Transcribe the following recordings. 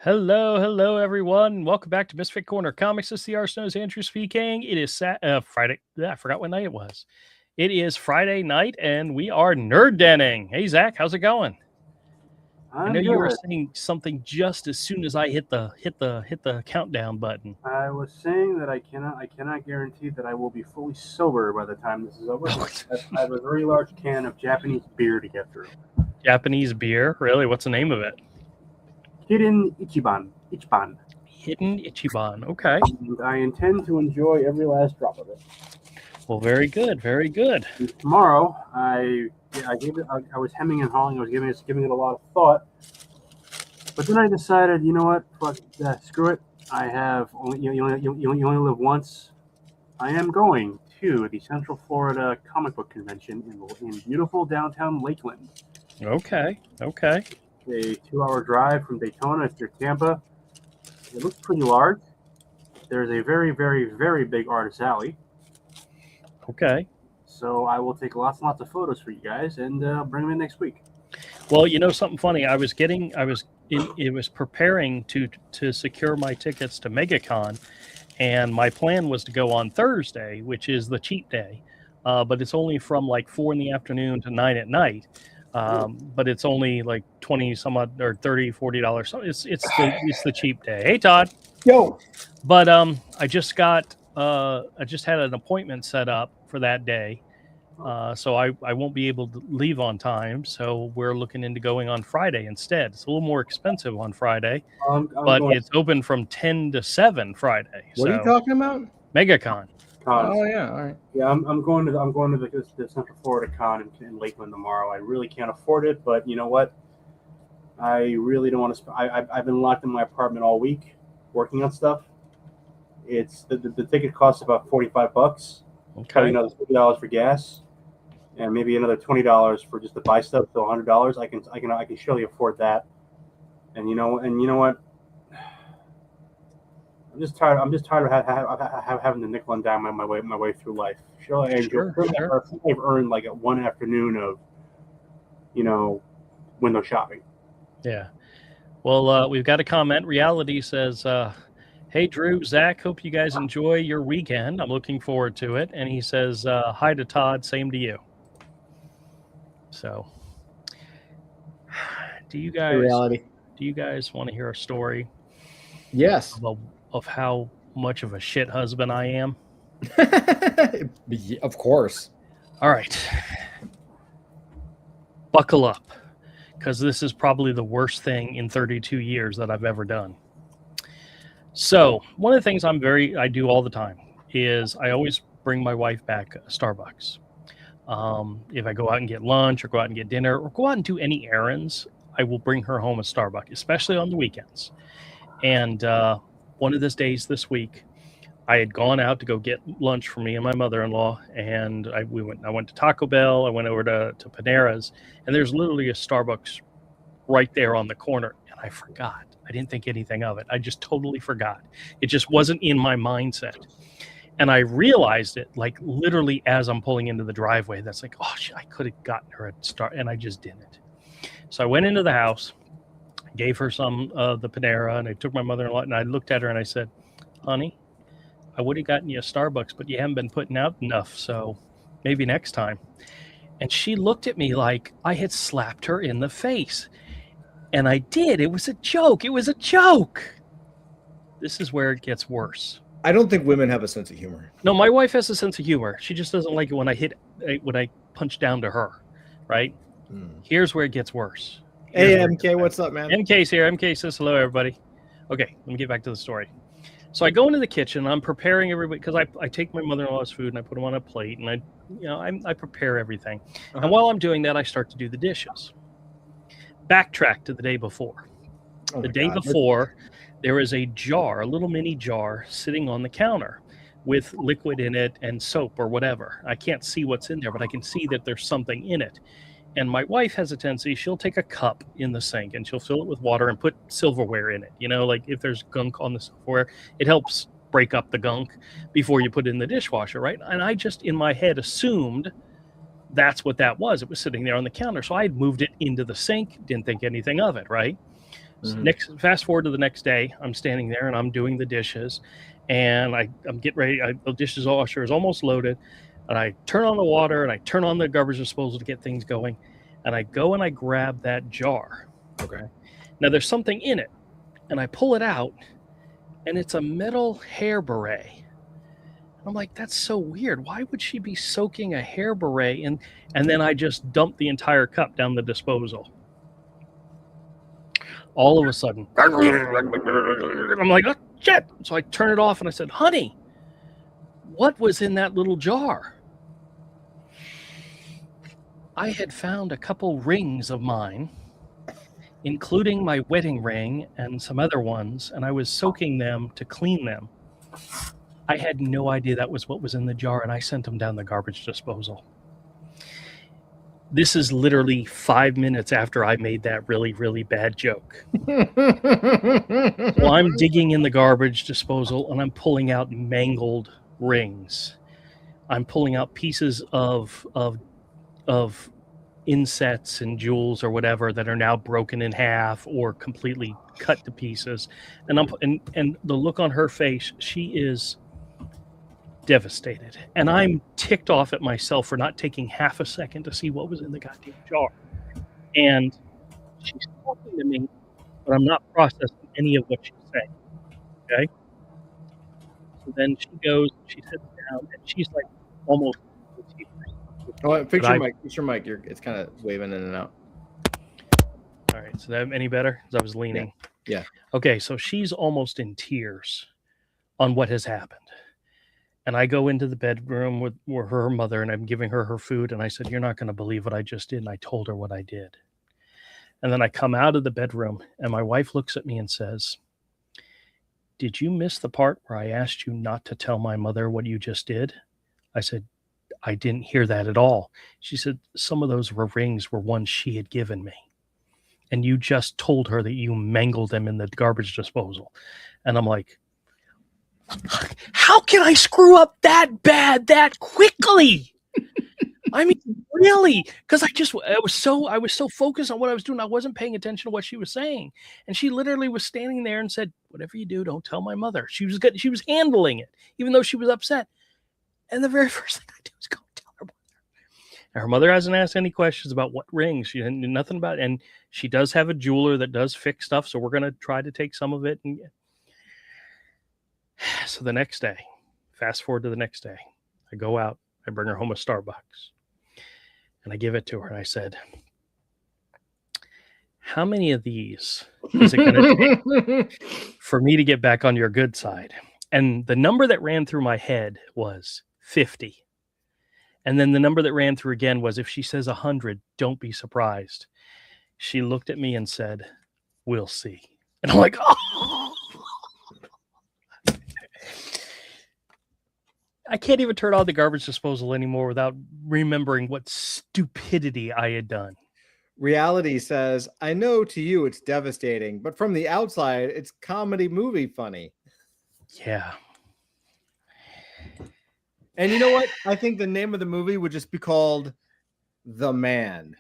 Hello, hello, everyone. Welcome back to Misfit Corner Comics. This is the Arsenault Andrew speaking. It is Friday. I forgot what night it was. It is Friday night, and we are nerd denning. Hey, Zach, how's it going? I know you were saying something just as soon as I hit the countdown button. I was saying that I cannot guarantee that I will be fully sober by the time this is over. I have a very large can of Japanese beer to get through. Japanese beer? Really? What's the name of it? Hidden Ichiban. Hidden Ichiban. Okay. And I intend to enjoy every last drop of it. Well, very good. Very good. And tomorrow, I was hemming and hawing. I was giving it a lot of thought. But then I decided, you know what? Fuck that. Screw it. I have only you only live once. I am going to the Central Florida Comic Book Convention in beautiful downtown Lakeland. Okay. A 2-hour drive from Daytona to Tampa. It looks pretty large. There's a very, very, very big artist alley. Okay. So I will take lots and lots of photos for you guys and bring them in next week. Well, you know something funny. I was preparing to secure my tickets to MegaCon, and my plan was to go on Thursday, which is the cheap day, but it's only from like 4 in the afternoon to 9 at night. But it's only like 20 some odd or $30, $40. So it's the cheap day. Hey, Todd. Yo. But I just had an appointment set up for that day. So I won't be able to leave on time. So we're looking into going on Friday instead. It's a little more expensive on Friday, but it's open from 10 to 7 Friday. What are you talking about? MegaCon. Oh yeah, all right. Yeah, I'm going to the Central Florida Con in Lakeland tomorrow. I really can't afford it, but you know what? I really don't want to. I've been locked in my apartment all week working on stuff. It's the ticket costs about $45. Okay. Another $50 for gas, and maybe another $20 for just to buy stuff. So $100. I can surely afford that. And you know what? I'm just tired of having to nickel and dime my way through life. Sure. I've earned like one afternoon of, window shopping. Yeah. Well, we've got a comment. Reality says, "Hey Drew, Zach, hope you guys enjoy your weekend. I'm looking forward to it." And he says, "Hi to Todd. Same to you." So, do you guys want to hear a story? Yes. Of how much of a shit husband I am? Of course. All right. Buckle up, because this is probably the worst thing in 32 years that I've ever done. So one of the things I do all the time is I always bring my wife back Starbucks. If I go out and get lunch or go out and get dinner or go out and do any errands, I will bring her home a Starbucks, especially on the weekends. And one of those days this week, I had gone out to go get lunch for me and my mother-in-law, and I went to Taco Bell. I went over to Panera's, and there's literally a Starbucks right there on the corner, and I forgot. I didn't think anything of it. I just totally forgot. It just wasn't in my mindset. And I realized it like literally as I'm pulling into the driveway. That's like, oh, I could have gotten her a Starbucks, and I just didn't. So I went into the house, gave her some of the Panera, and I took my mother-in-law, and I looked at her and I said, "Honey, I would have gotten you a Starbucks, but you haven't been putting out enough, so maybe next time." And she looked at me like I had slapped her in the face. And I did. It was a joke. This is where it gets worse. I don't think women have a sense of humor. No, my wife has a sense of humor. She just doesn't like it when I punch down to her, right? Here's where it gets worse. Hey, MK, what's up, man? MK's here. MK says hello, everybody. Okay, let me get back to the story. So I go into the kitchen. I'm preparing everybody because I take my mother-in-law's food and I put them on a plate, and I prepare everything. And while I'm doing that, I start to do the dishes. Backtrack to the day before. The day before, there is a jar, a little mini jar, sitting on the counter with liquid in it and soap or whatever. I can't see what's in there, but I can see that there's something in it. And my wife has a tendency, she'll take a cup in the sink and she'll fill it with water and put silverware in it. Like if there's gunk on the silverware, it helps break up the gunk before you put it in the dishwasher, right? And I just, in my head, assumed that's what that was. It was sitting there on the counter. So I had moved it into the sink, didn't think anything of it, right? Fast forward to the next day, I'm standing there and I'm doing the dishes, and I'm getting ready. The dishwasher is almost loaded, and I turn on the water and I turn on the garbage disposal to get things going, and I go and I grab that jar. Okay. Now there's something in it, and I pull it out, and it's a metal hair beret. I'm like, that's so weird. Why would she be soaking a hair beret in? And then I just dumped the entire cup down the disposal. All of a sudden, I'm like, oh, shit. So I turn it off and I said, honey, what was in that little jar? I had found a couple rings of mine, including my wedding ring and some other ones, and I was soaking them to clean them. I had no idea that was what was in the jar, and I sent them down the garbage disposal. This is literally 5 minutes after I made that really, really bad joke. Well, I'm digging in the garbage disposal, and I'm pulling out mangled rings. I'm pulling out pieces of insets and jewels or whatever that are now broken in half or completely cut to pieces. And the look on her face, she is devastated, and I'm ticked off at myself for not taking half a second to see what was in the goddamn jar. And she's talking to me, but I'm not processing any of what she's saying. Okay. So then she goes, she sits down, and she's like almost. Oh, fix your mic. Fix your mic. It's kind of waving in and out. All right. So that any better? Because I was leaning. Yeah. Okay. So she's almost in tears on what has happened. And I go into the bedroom with her mother, and I'm giving her her food. And I said, you're not going to believe what I just did. And I told her what I did. And then I come out of the bedroom, and my wife looks at me and says, did you miss the part where I asked you not to tell my mother what you just did? I said, I didn't hear that at all. She said, some of those rings were ones she had given me. And you just told her that you mangled them in the garbage disposal. And I'm like, how can I screw up that bad that quickly? I mean, really? Because I was so focused on what I was doing, I wasn't paying attention to what she was saying. And she literally was standing there and said, whatever you do, don't tell my mother. She was handling it, even though she was upset. And the very first thing I do is go tell her mother. And her mother hasn't asked any questions about what rings. She didn't know nothing about it. And she does have a jeweler that does fix stuff. So we're going to try to take some of it. And so the next day, fast forward to the next day, I go out, I bring her home a Starbucks, and I give it to her. And I said, how many of these is it going to take for me to get back on your good side? And the number that ran through my head was 50. And then the number that ran through again was, if she says 100, don't be surprised. She looked at me and said, we'll see. And I'm like, oh. I can't even turn on the garbage disposal anymore without remembering what stupidity I had done. Reality says, I know to you it's devastating, but from the outside, it's comedy movie funny. Yeah. And you know what? I think the name of the movie would just be called The Man.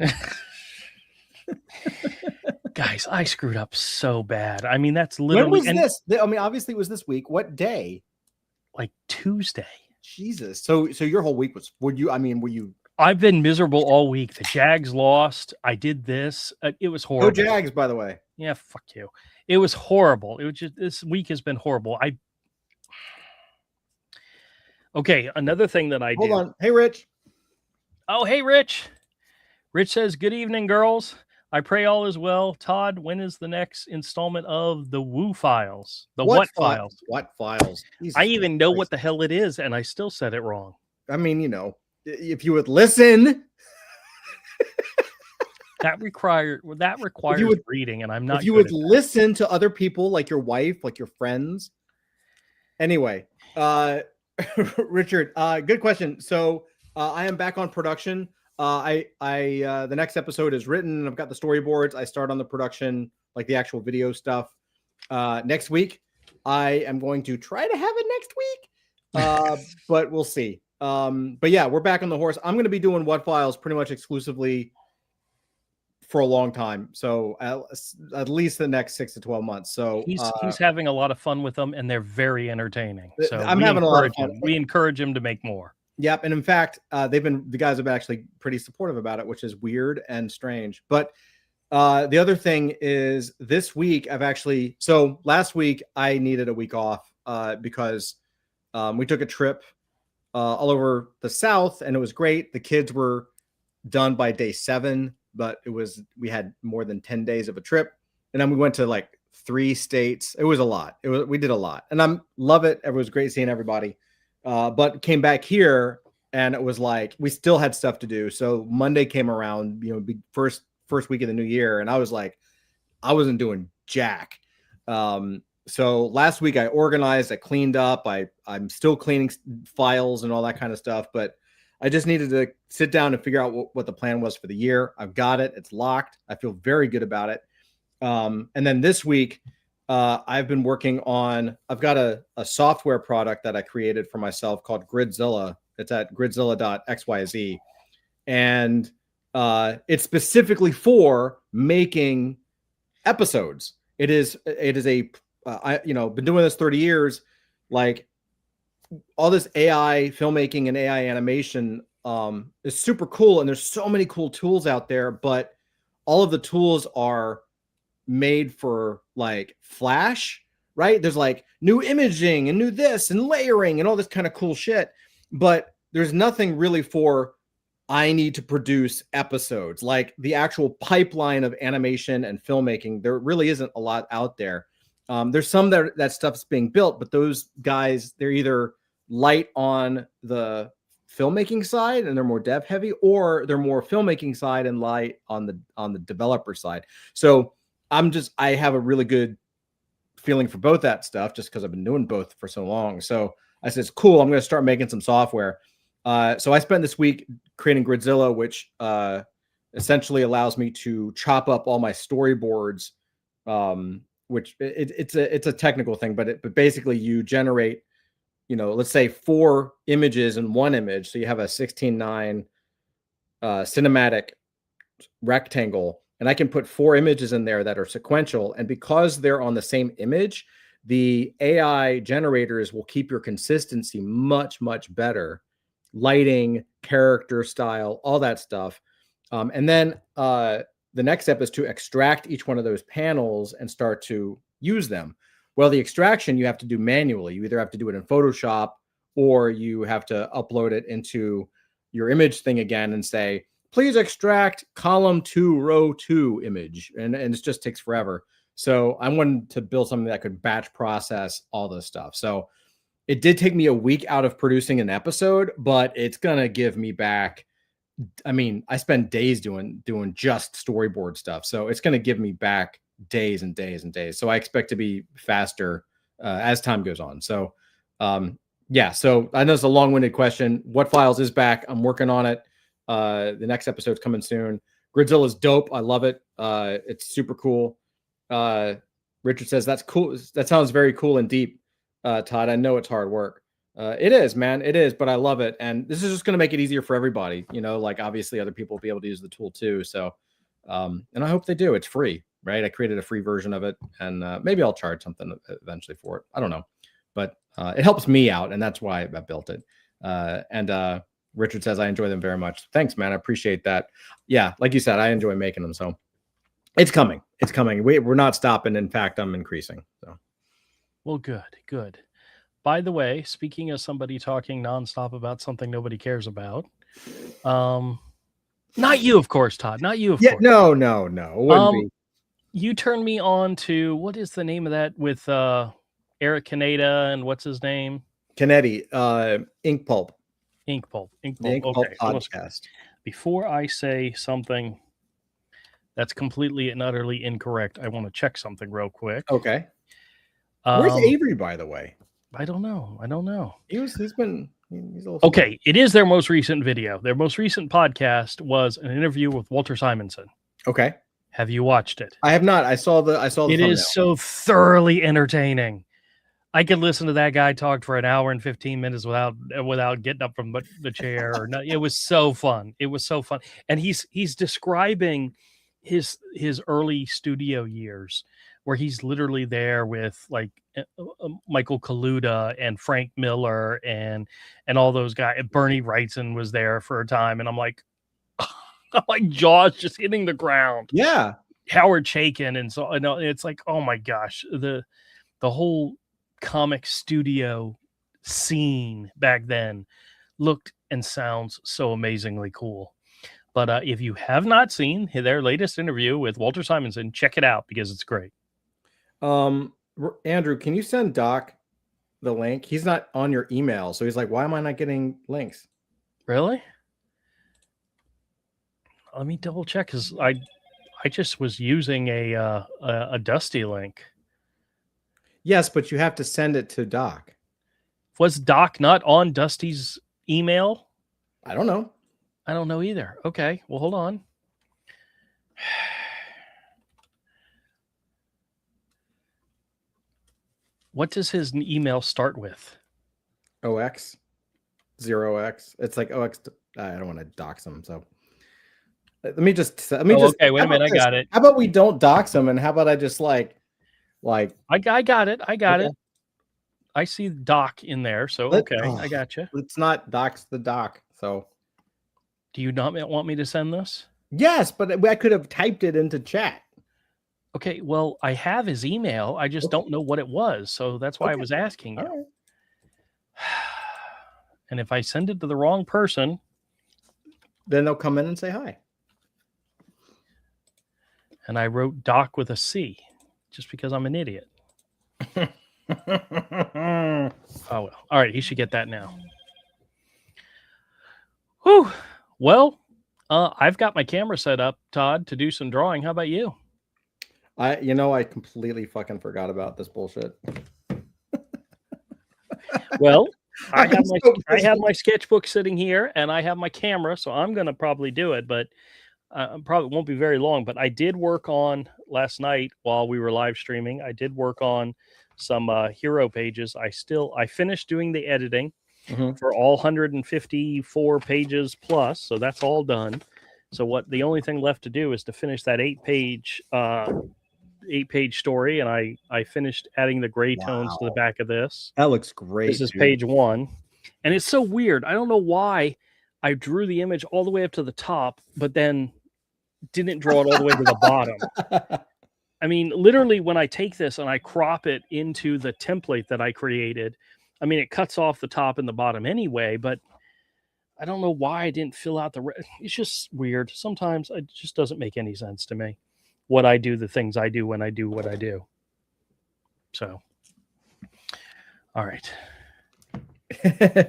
Guys, I screwed up so bad. I mean, that's literally... When was this? I mean, obviously it was this week. What day? Like Tuesday. Jesus. So your whole week was... were you... I've been miserable all week. The Jags lost. I did this. It was horrible. Go Jags, by the way. Yeah, fuck you. It was horrible. It was just... This week has been horrible. Okay, another thing that I do. Hold on. Hey, Rich. Oh, hey, Rich. Rich says, good evening, girls. I pray all is well. Todd, when is the next installment of the Woo Files? The What Files? What Files? Jesus I even know Christ. what the hell it is, and I still said it wrong. I mean, you know, if you would listen. That requires reading, and I'm not. If you would listen to other people, like your wife, like your friends. Anyway, Richard, good question. So I am back on production. The next episode is written. I've got the storyboards. I start on the production, like the actual video stuff. Next week, I am going to try to have it next week, but we'll see. But yeah, we're back on the horse. I'm going to be doing What Files pretty much exclusively for a long time. So at least the next 6 to 12 months. So He's having a lot of fun with them, and they're very entertaining. So I'm having a lot of fun. We encourage him to make more. Yep. And in fact, the guys have been actually pretty supportive about it, which is weird and strange. But the other thing is this week so last week I needed a week off because we took a trip all over the South, and it was great. The kids were done by day 7, but we had more than 10 days of a trip, and then we went to like 3 states. It was a lot. We did a lot, and love it. It was great seeing everybody. But came back here, and it was like we still had stuff to do. So Monday came around, first week of the new year, and I was like, I wasn't doing jack. So last week I organized, I cleaned up, I'm still cleaning files and all that kind of stuff, but I just needed to sit down and figure out what the plan was for the year. I've got it. It's locked. I feel very good about it. And then this week, I've been working on, I've got a software product that I created for myself called Gridzilla. It's at gridzilla.xyz. And it's specifically for making episodes. It is been doing this 30 years, like all this AI filmmaking and AI animation is super cool. And there's so many cool tools out there, but all of the tools are made for like Flash, right? There's like new imaging and new this and layering and all this kind of cool shit. But there's nothing really for, I need to produce episodes, like the actual pipeline of animation and filmmaking. There really isn't a lot out there. There's some that stuff's being built, but those guys, they're either light on the filmmaking side and they're more dev heavy, or they're more filmmaking side and light on the developer side. So I have a really good feeling for both that stuff just because I've been doing both for so long. So I said, it's cool. I'm going to start making some software. So I spent this week creating Gridzilla, which essentially allows me to chop up all my storyboards, which it's a technical thing, but basically you generate, let's say 4 images in one image. So you have a 16:9 cinematic rectangle, and I can put 4 images in there that are sequential. And because they're on the same image, the AI generators will keep your consistency much, much better. Lighting, character style, all that stuff. And then the next step is to extract each one of those panels and start to use them. Well, the extraction you have to do manually. You either have to do it in Photoshop, or you have to upload it into your image thing again and say, please extract column 2, row 2 image. And it just takes forever. So I wanted to build something that could batch process all this stuff. So it did take me a week out of producing an episode, but it's going to give me back. I mean, I spend days doing just storyboard stuff. So it's going to give me back days and days and days. So I expect to be faster as time goes on. So so I know it's a long-winded question. What Files is back. I'm working on it. The next episode's coming soon. Gridzilla's dope. I love it. It's super cool. Richard says, that's cool. That sounds very cool and deep. Todd, I know it's hard work. It is, man. It is, but I love it. And this is just going to make it easier for everybody. Like obviously other people will be able to use the tool too. So, and I hope they do. It's free, right? I created a free version of it, and maybe I'll charge something eventually for it. I don't know, but it helps me out, and that's why I built it. And Richard says, I enjoy them very much. Thanks, man. I appreciate that. Yeah, like you said, I enjoy making them. So it's coming. It's coming. We're not stopping. In fact, I'm increasing. So. Well, good. By the way, speaking of somebody talking nonstop about something nobody cares about, not you, of course, Todd. Not you, of course. No. It wouldn't be. You turned me on to, what is the name of that with Eric Kaneda and what's his name? Kennedy, Ink Pulp. Ink Pulp. The Ink Pulp podcast. Before I say something that's completely and utterly incorrect, I want to check something real quick. Okay. Where's Avery, by the way? I don't know. He's okay. It is their most recent video. Their most recent podcast was an interview with Walter Simonson. Okay. Have you watched it? I have not. I saw the It thumbnail. is so thoroughly entertaining. I could listen to that guy talk for an hour and 15 minutes without getting up from the chair. Or not. It was so fun. And he's describing his early studio years, where he's literally there with like Michael Kaluta and Frank Miller and all those guys. Bernie Wrightson was there for a time, and I'm like, jaws just hitting the ground. Yeah. Howard Chaykin, and so it's like, oh my gosh, the whole comic studio scene back then looked and sounds so amazingly cool. But if you have not seen their latest interview with Walter Simonson, check it out because it's great. Andrew, can you send Doc the link? He's not on your email, so he's like, why am I not getting links? Really? Let me double check, because I just was using a Dusty link. Yes, but you have to send it to Doc. Was Doc not on Dusty's email? I don't know. I don't know either. Okay, well, hold on. What does his email start with? OX 0x. It's like OX. I don't want to dox him, so let me just. Okay, wait a minute. I got it. How about we don't dox him, and how about I just like I got it. I got Okay. it. I see Doc in there, so okay, I got you. It's not dox the Doc, so. Do you not want me to send this? Yes, but I could have typed it into chat. Okay, well, I have his email. I just don't know what it was, so that's why I was asking you. All right. And if I send it to the wrong person, Then they'll come in and say hi. and I wrote Doc with a C, just because I'm an idiot. Oh well. All right, he should get that now. Whew. Well, I've got my camera set up, Todd, to do some drawing. How about you? I completely fucking forgot about this bullshit. Well, I have so my sketchbook sitting here, and I have my camera, so I'm going to probably do it, but probably won't be very long. But I did work on last night while we were live streaming. I did work on some hero pages. I finished doing the editing for all 154 pages plus, so that's all done. So the only thing left to do is to finish that 8-page story, and I finished adding the gray tones to the back of this. That looks great. This is page 1, and it's so weird. I don't know why I drew the image all the way up to the top, but then didn't draw it all the way to the bottom. I mean, literally, when I take this and I crop it into the template that I created, I mean, it cuts off the top and the bottom anyway, but I don't know why I didn't fill out it's just weird. Sometimes it just doesn't make any sense to me what I do, the things I do when I do what I do. So, all right.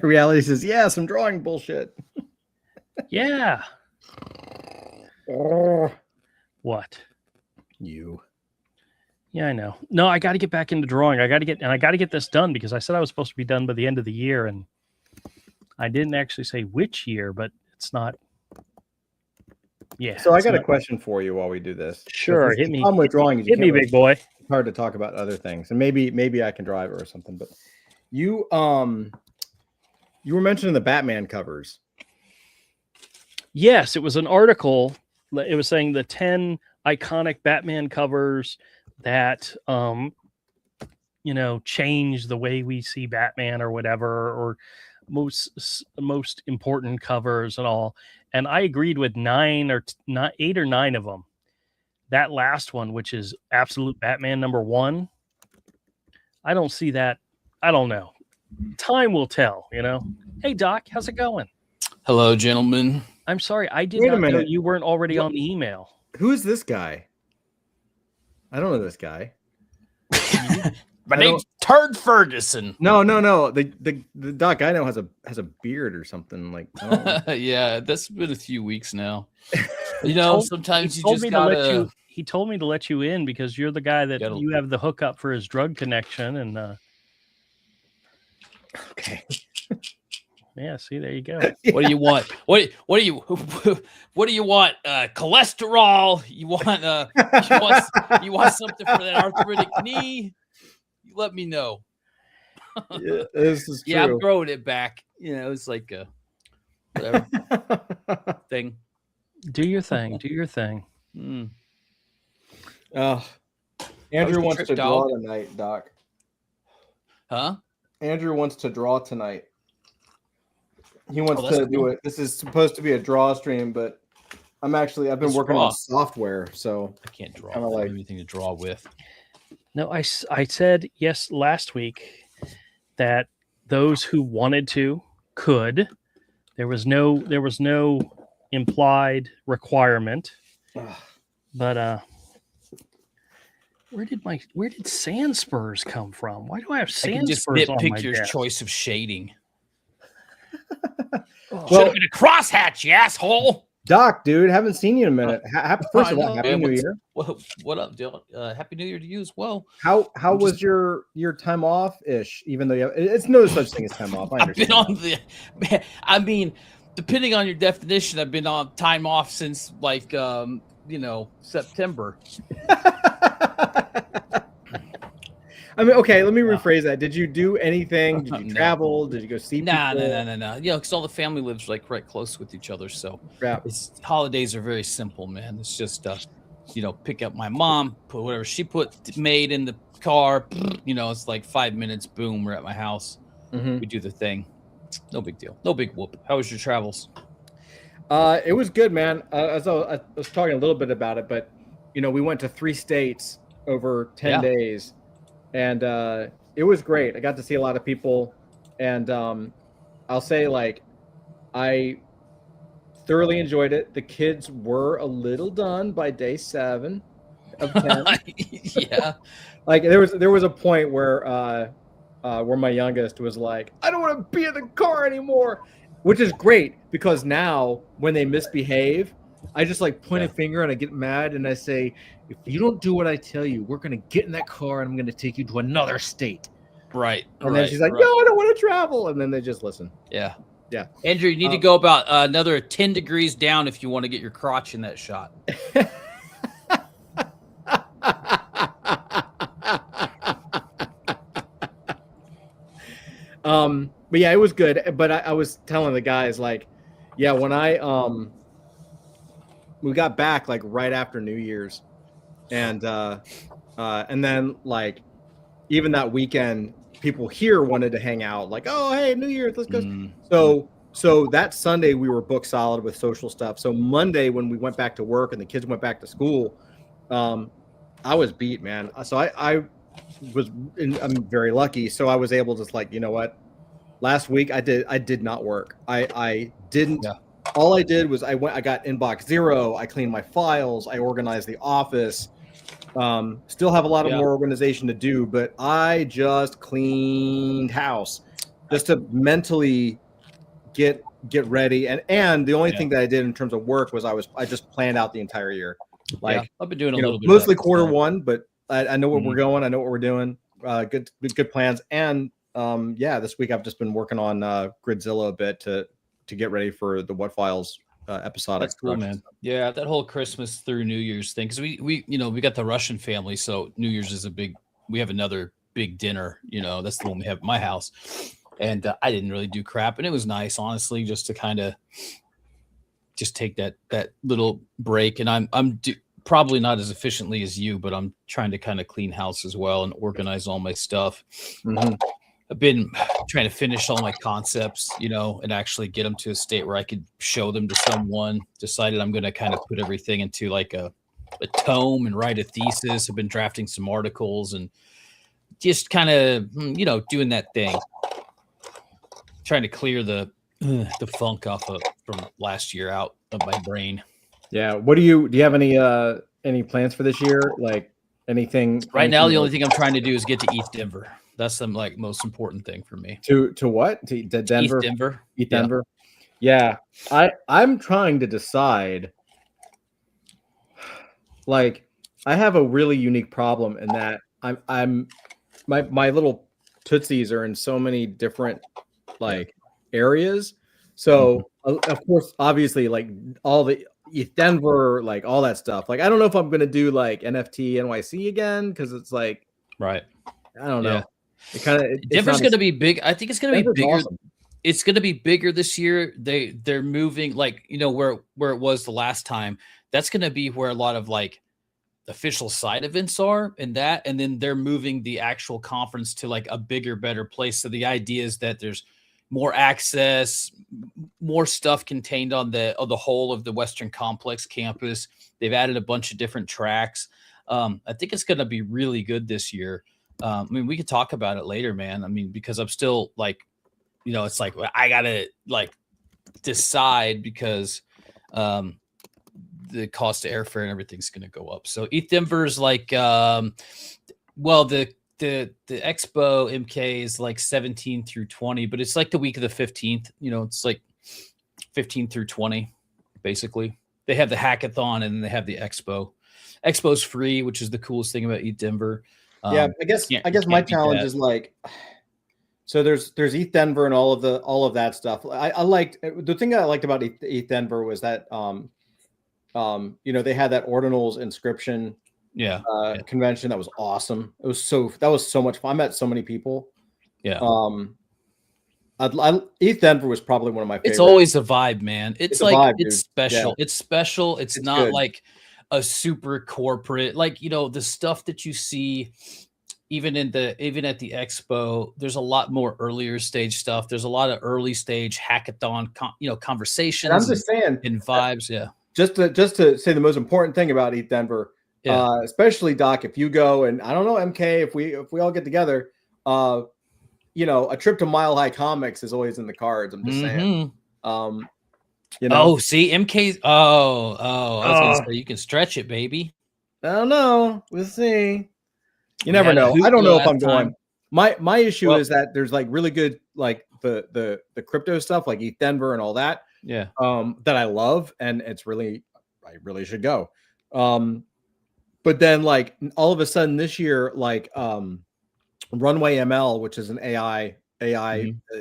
Reality says, yes, I'm drawing bullshit. Yeah. Oh, What? you. Yeah, I know. No, I got to get back into drawing. I got to get this done, because I said I was supposed to be done by the end of the year, and I didn't actually say which year, but it's not. Yeah. So I got a question for you while we do this. Sure, hit me. I'm withdrawing. Hit me, big boy. It's hard to talk about other things, and maybe I can drive it or something. But you were mentioning the Batman covers. Yes, it was an article. It was saying the 10 iconic Batman covers that change the way we see Batman or whatever, or most important covers and all. And I agreed with 8 or 9 of them. That last one, which is Absolute Batman #1, I don't see that. I don't know. Time will tell, Hey, Doc, how's it going? Hello, gentlemen. I'm sorry, I did Wait a not know minute. you weren't already on the email. Who is this guy? I don't know this guy. My name's Turd Ferguson. No. The Doc I know has a beard or something like. I don't know. Yeah, that's been a few weeks now. Sometimes you told just me gotta. he told me to let you in because you're the guy that Gotta- you have the hookup for his drug connection, and Okay. yeah, see, there you go. What do you want? What do you want? Cholesterol? You want something for that arthritic knee? You let me know. Yeah, this is true. Yeah, I'm throwing it back. It's like a whatever thing. Do your thing. Do your thing. Andrew the wants trip, to draw dog? tonight, Doc. Huh? Andrew wants to draw tonight. He wants Oh, that's to do cool. it. This is supposed to be a draw stream, but I've been It's working draw. on software, so I can't draw. Kinda I don't like- have anything to draw with. No, I said yes last week that those who wanted to could. There was no implied requirement. Ugh. But where did sand spurs come from? Why do I have I sand can just spurs on my nitpick your desk? choice of shading. Oh, Should have been a crosshatch, you asshole. Doc, dude, haven't seen you in a minute. First of I all, know, happy man. New What's- Year. What up, Dylan? Happy New Year to you as well. How I'm was your time off ish? Even though it's no such thing as time off. I I've been understand. on the. I mean, depending on your definition, I've been on time off since like September. I mean, okay, let me rephrase that. Did you do anything? Did you No. travel? Did you go see No. people? Yeah, because all the family lives like right close with each other, so Crap. holidays are very simple, man. It's just pick up my mom, put whatever she made in the car. It's like 5 minutes. Boom, we're at my house. Mhm. We do the thing. No big deal. No big whoop. How was your travels? It was good, man. I was talking a little bit about it, but we went to 3 states over 10 Yeah. days, and it was great. I got to see a lot of people, and I'll say, like, I thoroughly enjoyed it. The kids were a little done by day 7 of 10. Yeah. Like there was a point where my youngest was like, I don't want to be in the car anymore, which is great because now when they misbehave, I just like point a finger and I get mad and I say, if you don't do what I tell you, we're gonna get in that car and I'm gonna take you to another state. Right. And then she's like, no, I don't want to travel, and then they just listen. Yeah. Yeah. Andrew, you need to go about another 10 degrees down if you want to get your crotch in that shot. But yeah, it was good. But I was telling the guys, like, yeah, when we got back like right after New Year's, and then like even that weekend, people here wanted to hang out, like, oh hey, New Year's, let's go. So that Sunday we were booked solid with social stuff. So Monday when we went back to work and the kids went back to school, I was beat, man. So I'm very lucky. So I was able to, like, you know what? Last week I did not work. I didn't. Yeah. All I did was I got inbox 0. I cleaned my files. I organized the office. Still have a lot of more organization to do, but I just cleaned house just to mentally get ready. And the only thing that I did in terms of work was I just planned out the entire year. Like, I've been doing a little bit mostly of that quarter myself. 1, but I know where we're going. I know what we're doing. Good plans. And this week I've just been working on Gridzilla a bit to get ready for the What Files episodic. That's cool, man. Yeah, that whole Christmas through New Year's thing, because we got the Russian family, so New Year's is we have another big dinner. That's the one we have at my house, and I didn't really do crap, and it was nice, honestly, just to kind of just take that little break. And I'm probably not as efficiently as you, but I'm trying to kind of clean house as well and organize all my stuff. Mm-hmm. I've been trying to finish all my concepts, and actually get them to a state where I could show them to someone. Decided I'm going to kind of put everything into like a tome and write a thesis. I've been drafting some articles and just kind of, doing that thing, trying to clear the funk off from last year out of my brain. Yeah. What do you have any plans for this year? Like anything right now? The only thing I'm trying to do is get to East Denver. That's the most important thing for me. To what? To Denver? East Denver. East Denver. Yeah. I'm trying to decide. Like, I have a really unique problem in that my little tootsies are in so many different areas. So of course, obviously, like all the East Denver, like all that stuff. Like, I don't know if I'm gonna do like NFT NYC again because it's like, right. I don't know. Yeah. It kind of Denver's going to be big. I think it's going to be bigger. Awesome. It's going to be bigger this year. They're moving, like, where it was the last time. That's going to be where a lot of like official side events are and that, and then they're moving the actual conference to like a bigger, better place. So the idea is that there's more access, more stuff contained on the whole of the Western Complex campus. They've added a bunch of different tracks. I think it's going to be really good this year. I mean, we could talk about it later, man. I mean, because I'm still like, it's like I gotta like decide because the cost of airfare and everything's going to go up. So ETH Denver is like, well, the Expo MK is like 17 through 20, but it's like the week of the 15th. It's like 15 through 20, basically. They have the hackathon and then they have the Expo. Expo's free, which is the coolest thing about ETH Denver. I guess my challenge is like, so there's ETH Denver and all of that stuff. I liked the thing that I liked about ETH Denver was that they had that Ordinals inscription convention that was awesome. That was so much fun. I met so many people. Yeah. ETH Denver was probably one of my favorites. It's always a vibe, man. It's like vibe, it's special. Yeah. It's special. It's not good. Like a super corporate, like the stuff that you see even at the Expo. There's a lot more earlier stage stuff. There's a lot of early stage hackathon conversations. And I'm just saying and vibes. Yeah. Just to say the most important thing about ETH Denver, especially Doc, if you go, and I don't know, MK, if we all get together, a trip to Mile High Comics is always in the cards. I'm just saying. Oh, see, MK's. I was gonna say you can stretch it, baby. I don't know. We'll see. You never know. I don't know if I'm going. My issue is that there's like really good like the crypto stuff like ETH Denver and all that. Yeah. That I love, and I really should go. But then like all of a sudden this year, like Runway ML, which is an AI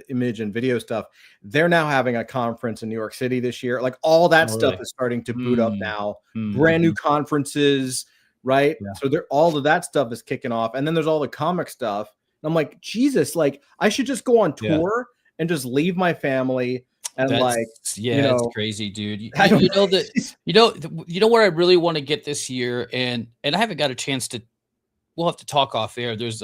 image and video stuff, they're now having a conference in New York City this year. Like all that stuff is starting to boot up now. Brand new conferences, right? Yeah. So all of that stuff is kicking off, and then there's all the comic stuff. And I'm like, Jesus, like I should just go on tour and just leave my family. And it's crazy, dude. You know where I really want to get this year, and I haven't got a chance to. We'll have to talk off air. There's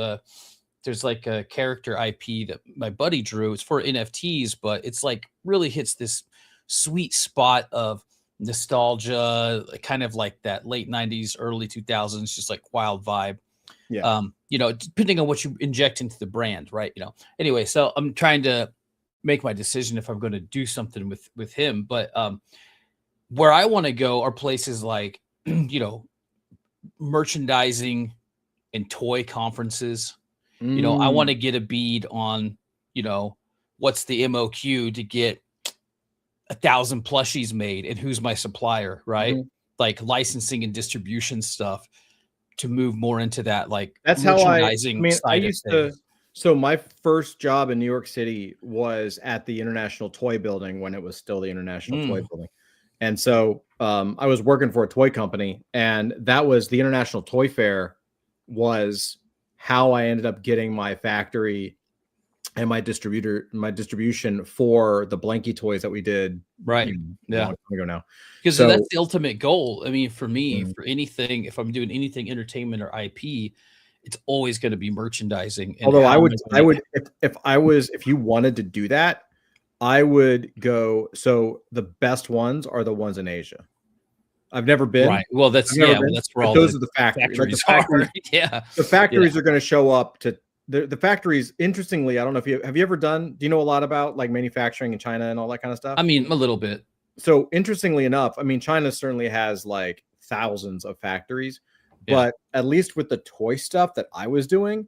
like a character IP that my buddy drew. It's for NFTs, but it's like really hits this sweet spot of nostalgia, kind of like that late 90s, early 2000s, just like wild vibe. Yeah. Depending on what you inject into the brand, right? Anyway, so I'm trying to make my decision if I'm going to do something with him. But where I want to go are places like, merchandising and toy conferences. I want to get a bead on, what's the MOQ to get 1,000 plushies made and who's my supplier, right? Like licensing and distribution stuff to move more into that, like that's how I used to. So my first job in New York City was at the International Toy Building when it was still the International Toy Building. And so I was working for a toy company, and that was the International Toy Fair was how I ended up getting my factory and my distribution for the Blanky toys that we did. Right. Long ago now. Because that's the ultimate goal. I mean, for me, for anything, if I'm doing anything entertainment or IP, it's always going to be merchandising. Although if you wanted to do that, I would go. So the best ones are the ones in Asia. I've never been. Right. Well, that's where all those are the factories. The factories are going to show up to the factories. Interestingly, I don't know if have you ever do you know a lot about like manufacturing in China and all that kind of stuff? I mean, a little bit. So interestingly enough, I mean, China certainly has like thousands of factories. But at least with the toy stuff that I was doing,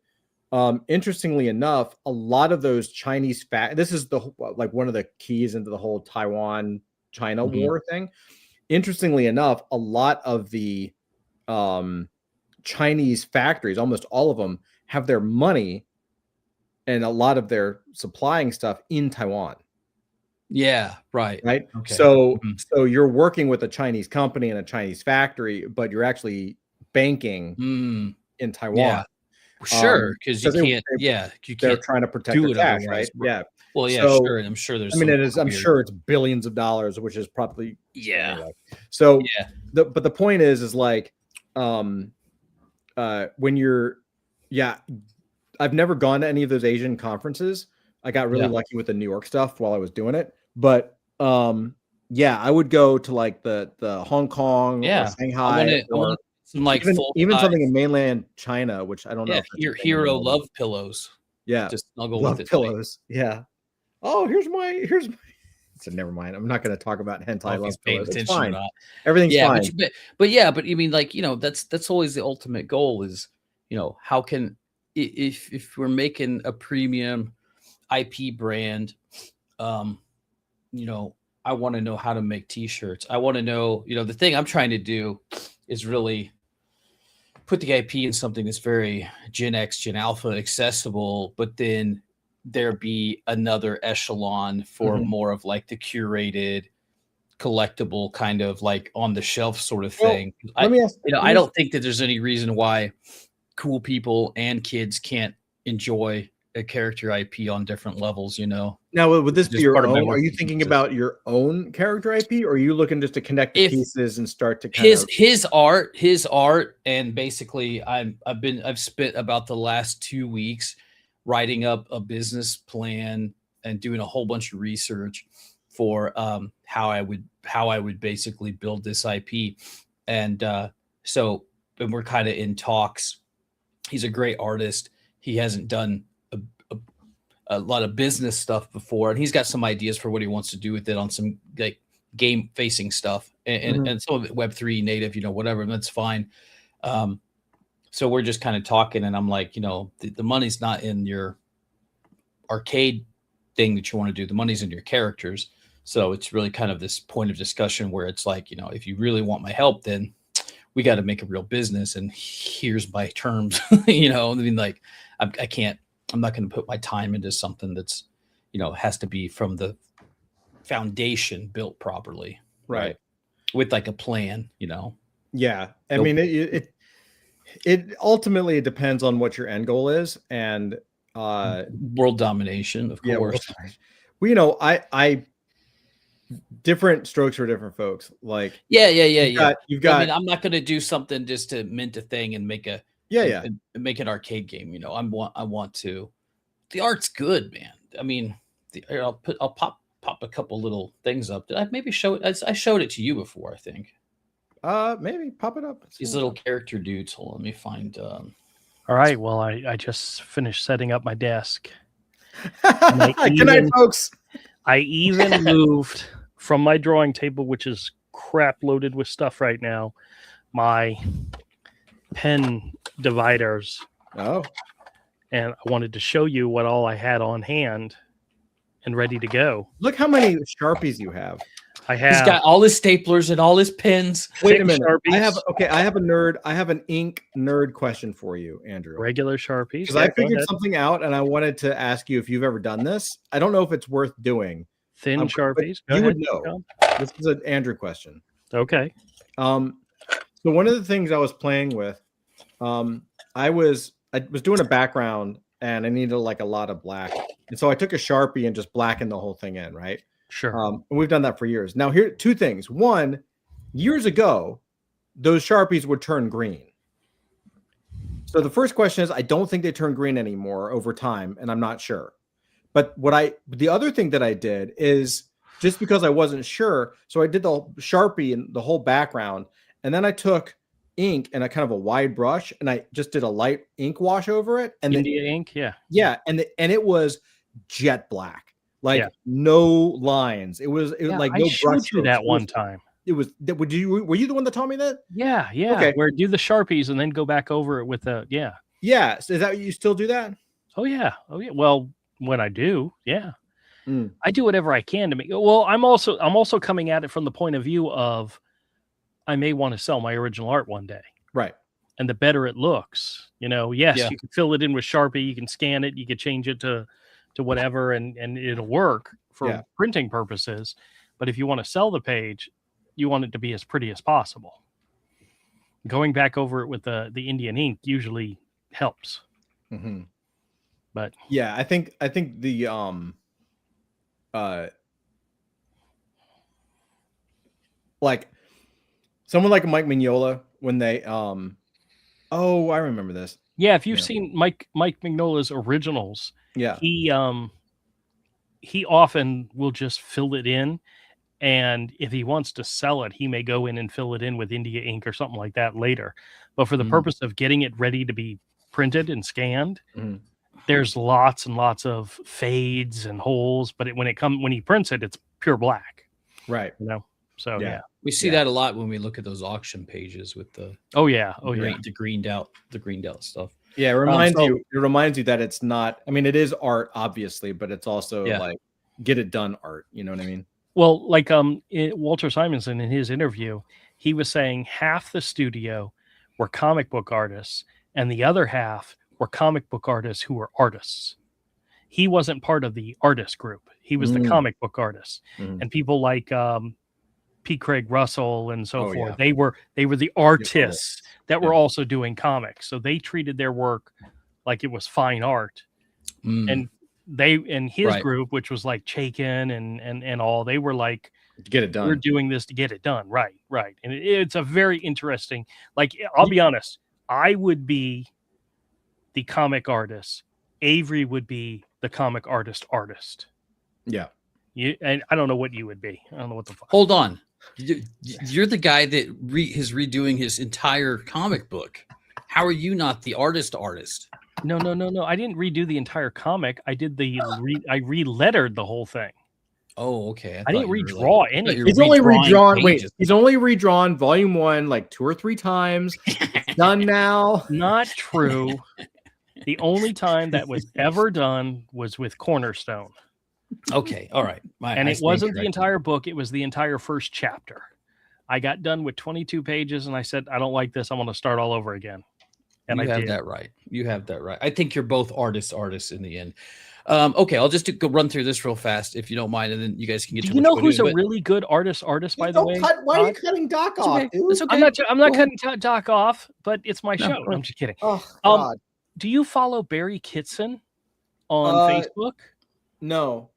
interestingly enough, a lot of those Chinese this is one of the keys into the whole Taiwan-China war thing. Interestingly enough, a lot of the Chinese factories, almost all of them, have their money and a lot of their supplying stuff in Taiwan. Yeah, right. Okay. So you're working with a Chinese company and a Chinese factory, but you're actually banking in Taiwan. Yeah, sure, because you can't. They're trying to protect their cash, right? Yeah. Well, yeah, sure. And I'm sure there's. I mean, I'm sure it's billions of dollars, which is probably Anyway. So, but the point is like when you're, yeah, I've never gone to any of those Asian conferences. I got really Yeah. lucky with the New York stuff while I was doing it, but yeah, I would go to like the Hong Kong or Yeah. Shanghai I or want some like even full something in mainland China, which I don't know yeah, if that's a thing hero anymore. love pillows. Yeah, Just snuggle love with it. pillows. Yeah. Oh, here's my. So never mind. I'm not going to talk about hentai Like, if love he's paying pillows. It's attention or fine. not. Everything's Yeah, fine. but you mean like, that's always the ultimate goal is, how can if we're making a premium IP brand, um, I want to know how to make t-shirts. I want to know, the thing I'm trying to do is really put the IP in something that's very Gen X, Gen Alpha accessible, but then there be another echelon for Mhm. more of like the curated collectible kind of like on the shelf sort of Well, thing. let me ask. I don't think that there's any reason why cool people and kids can't enjoy a character IP on different levels, Now, would this Just be your part of my own? Are you marketing thinking thesis. about your own character IP, or are you looking just to connect the If pieces and start to kind of? his art, and basically I've spent about the last 2 weeks writing up a business plan and doing a whole bunch of research for how I would basically build this IP. And so and we're kind of in talks. He's a great artist. He hasn't done a, a lot of business stuff before, and he's got some ideas for what he wants to do with it on some like game facing stuff and, Mhm. and some of it Web3 native, whatever, and that's fine. So we're just kind of talking, and I'm like, the money's not in your arcade thing that you want to do. The money's in your characters. So it's really kind of this point of discussion where it's like, if you really want my help, then we got to make a real business, and here's my terms. I mean, like, I can't. I'm not going to put my time into something that's, has to be from the foundation built properly, Right. with like a plan. Yeah. I Nope. mean, it ultimately it depends on what your end goal is, and World domination, of yeah, course. well, I different strokes for different folks. Like, Yeah. you've I mean, got, I'm not going to do something just to mint a thing and make yeah. and make an arcade game. I want to. The art's good, man. I mean, I'll pop a couple little things up. Did I maybe show it? I showed it to you before, I think. Maybe pop it up. These little character dudes. Hold on, let me find. All right. Well, I just finished setting up my desk. Good night, folks. I even moved from my drawing table, which is crap loaded with stuff right now, my pen dividers. Oh, And I wanted to show you what all I had on hand and ready to go. look how many Sharpies you have. I He's have got all his staplers and all his pens. Wait a thick minute. Sharpies, I have an ink nerd question for you, Andrew. regular Sharpies. Because Yeah, I go figured ahead. something out, and I wanted to ask you if you've ever done this. I don't know if it's worth doing. Thin but Sharpies. Go you would ahead, know. John. This is an Andrew question. Okay. So one of the things I was playing with, I was doing a background, and I needed like a lot of black, and so I took a Sharpie and just blackened the whole thing in, right? Sure. And we've done that for years. Now, here two things. One, years ago, those Sharpies would turn green. So the first question is, I don't think they turn green anymore over time, and I'm not sure. But the other thing that I did is just because I wasn't sure, so I did the Sharpie and the whole background, and then I took ink and a kind of a wide brush, and I just did a light ink wash over it, and India ink. Yeah. and it was jet black. Like Yeah. no lines. It was Yeah, like I no showed brush you that strokes. one time. It was. Were you the one that taught me that? Yeah. Okay. Where do the Sharpies and then go back over it with the yeah. Yeah. So is that you still do that? Oh yeah. Well, when I do, yeah. Mm. I do whatever I can to make. Well, I'm also coming at it from the point of view of I may want to sell my original art one day. Right. And the better it looks, yes, Yeah. you can fill it in with Sharpie, you can scan it, you can change it to whatever, and it'll work for printing purposes. But if you want to sell the page, you want it to be as pretty as possible. Going back over it with the Indian ink usually helps. Mm-hmm. But yeah, I think the like someone like Mike Mignola when they oh, I remember this. Yeah, if you've Yeah. seen Mike Mignola's originals, Yeah. he often will just fill it in, and if he wants to sell it, he may go in and fill it in with India ink or something like that later. But for the purpose of getting it ready to be printed and scanned, there's lots and lots of fades and holes. But when he prints it, it's pure black. Right. You know. So yeah. We see that a lot when we look at those auction pages with the the greened out stuff. Yeah, it reminds you that it's not, I mean, it is art, obviously, but it's also like get it done art. You know what I mean? Well, like Walter Simonson in his interview, he was saying half the studio were comic book artists and the other half were comic book artists who were artists. He wasn't part of the artist group. He was the comic book artist. And people like P. Craig Russell and so forth. Yeah. They were the artists that were also doing comics. So they treated their work like it was fine art. And his group, which was like Chaykin and all, they were like, get it done. We're doing this to get it done. Right. And it's a very interesting, like, I'll be honest, I would be the comic artist. Avery would be the comic artist. Yeah. And I don't know what you would be. I don't know what the fuck. Hold on. You're the guy that is redoing his entire comic book. How are you not the artist? No. I didn't redo the entire comic. I did I re-lettered the whole thing. Oh, okay. I didn't redraw anything. He's only redrawn. Wait, he's only redrawn volume 1 like 2 or 3 times. It's done now. Not true. The only time that was ever done was with Cornerstone. Okay, all right. It wasn't the entire book. It was the entire first chapter. I got done with 22 pages, and I said, I don't like this. I want to start all over again. And you have that right. You have that right. I think you're both artists in the end. Okay, I'll just go run through this real fast, if you don't mind, and then you guys can get to. Do you know who's a really good artist? By the way, why are you cutting Doc off? Okay. Dude? Okay. I'm not cutting Doc off, but it's my show. I'm just kidding. Oh God. Do you follow Barry Kitson on Facebook? No.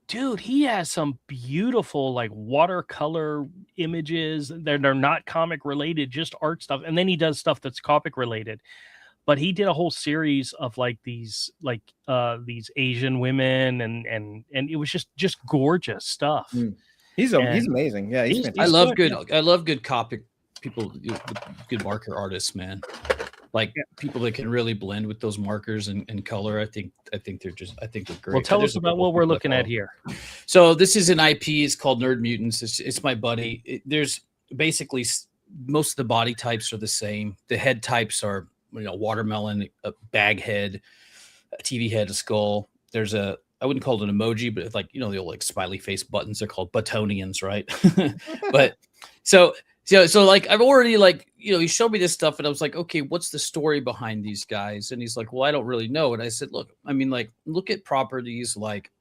Dude, he has some beautiful like watercolor images. They're not comic related, just art stuff. And then he does stuff that's comic related. But he did a whole series of like these Asian women and it was just gorgeous stuff. He's amazing. Yeah, he's I love good comic people, good marker artists, man. Like people that can really blend with those markers and color. I think they're great. Well, tell us about what we're looking at here. So this is an IP. It's called Nerd Mutants. It's my buddy. There's basically most of the body types are the same. The head types are watermelon, a bag head, a TV head, a skull. There's I wouldn't call it an emoji, but it's like the old like smiley face buttons. They're called Buttonians, right? But so like I've already he showed me this stuff and I was like, okay, what's the story behind these guys? And he's like, well, I don't really know. And I said, look at properties like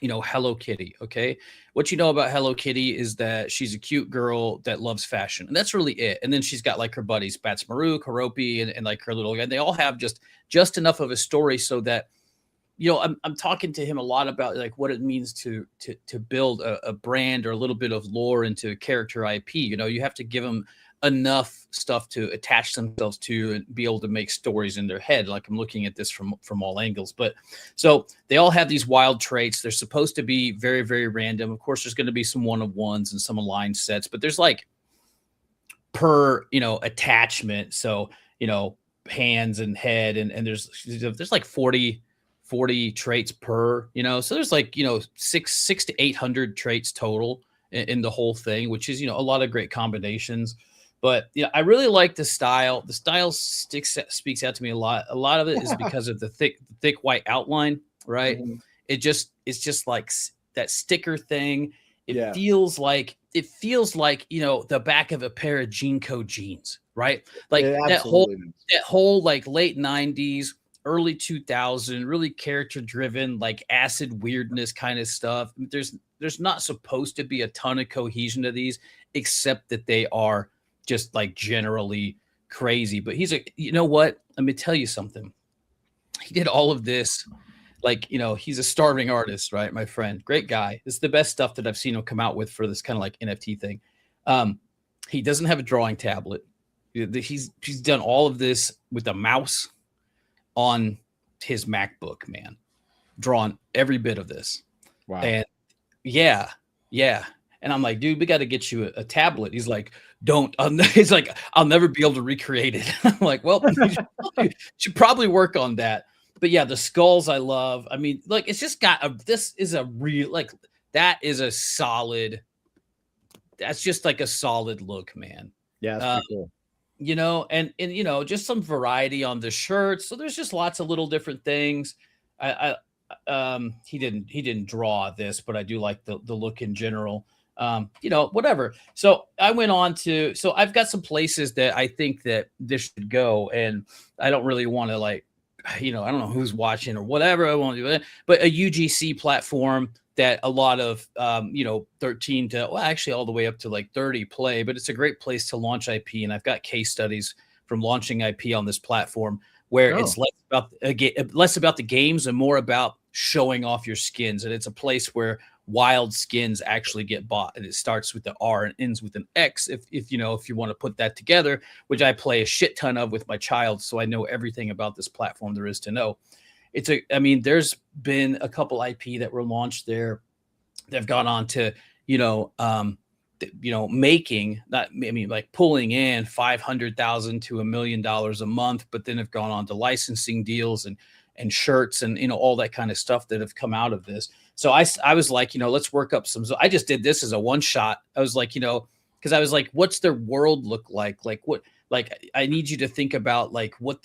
Hello Kitty. Okay, what you know about Hello Kitty is that she's a cute girl that loves fashion, and that's really it. And then she's got like her buddies Bats Maru, Karopi, and like her little guy. They all have just enough of a story so that I'm talking to him a lot about like what it means to build a brand or a little bit of lore into character IP. You have to give them enough stuff to attach themselves to and be able to make stories in their head. Like I'm looking at this from all angles, but so they all have these wild traits. They're supposed to be very, very random. Of course, there's going to be some one-of-ones and some aligned sets, but there's like per, attachment. So, hands and head and there's like 40 traits per, so there's like, 600 to 800 traits total in the whole thing, which is, a lot of great combinations. But I really like the style. The style speaks out to me a lot. A lot of it is because of the thick white outline, right? Mm-hmm. It's just like that sticker thing. It feels like the back of a pair of Jeanco jeans, right? Like that whole like late 90s, early 2000, really character driven, like acid weirdness kind of stuff. There's not supposed to be a ton of cohesion to these, except that they are just like generally crazy. But you know what? Let me tell you something. He did all of this. Like, he's a starving artist, right? My friend, great guy. This is the best stuff that I've seen him come out with for this kind of like NFT thing. He doesn't have a drawing tablet. He's done all of this with a mouse on his MacBook, man, drawn every bit of this. Wow. And yeah. And I'm like, dude, we got to get you a tablet. He's like, don't. He's like, I'll never be able to recreate it. I'm like, well, you should probably work on that. But yeah, the skulls I love. I mean, like, it's just got this is a real, like, that is a solid. That's just like a solid look, man. Yeah, that's pretty cool. You know, and you know, just some variety on the shirts. So there's just lots of little different things. He didn't draw this, but I do like the look in general. You know, whatever. So I went on to, so I've got some places that I think that this should go, and I don't really want to, like, you know, I don't know who's watching or whatever. I won't do it, but a UGC platform that a lot of, you know, 13 to, well, actually all the way up to like 30 play, but it's a great place to launch IP. And I've got case studies from launching IP on this platform where it's less about the games and more about showing off your skins. And it's a place where wild skins actually get bought, and it starts with the R and ends with an X. If you know, if you want to put that together, which I play a shit ton of with my child, so I know everything about this platform there is to know. I mean, there's been a couple IP that were launched there that have gone on to, making not, I mean, like pulling in $500,000 to $1 million a month, but then have gone on to licensing deals and shirts and, you know, all that kind of stuff that have come out of this. So I was like, you know, let's work up some. So I just did this as a one shot. I was like, you know, because I was like, what's their world look like? Like what? Like I need you to think about like what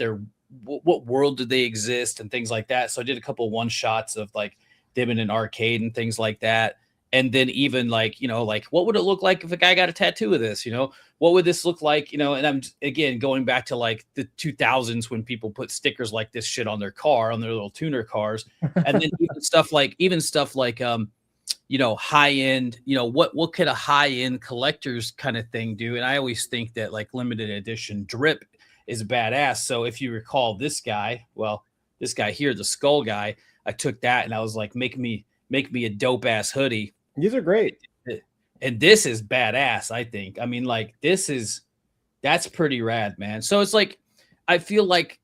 world do they exist and things like that. So I did a couple one shots of like them in an arcade and things like that. And then even like, you know, like what would it look like if a guy got a tattoo of this? You know, what would this look like? You know, and I'm again going back to like the 2000s when people put stickers like this shit on their car, on their little tuner cars, and then even stuff like you know, high end. You know, what could a high end collector's kind of thing do? And I always think that like limited edition drip is badass. So if you recall this guy here, the skull guy, I took that and I was like, make me a dope ass hoodie. These are great. And this is badass, I think. I mean, like that's pretty rad, man. So it's like, I feel like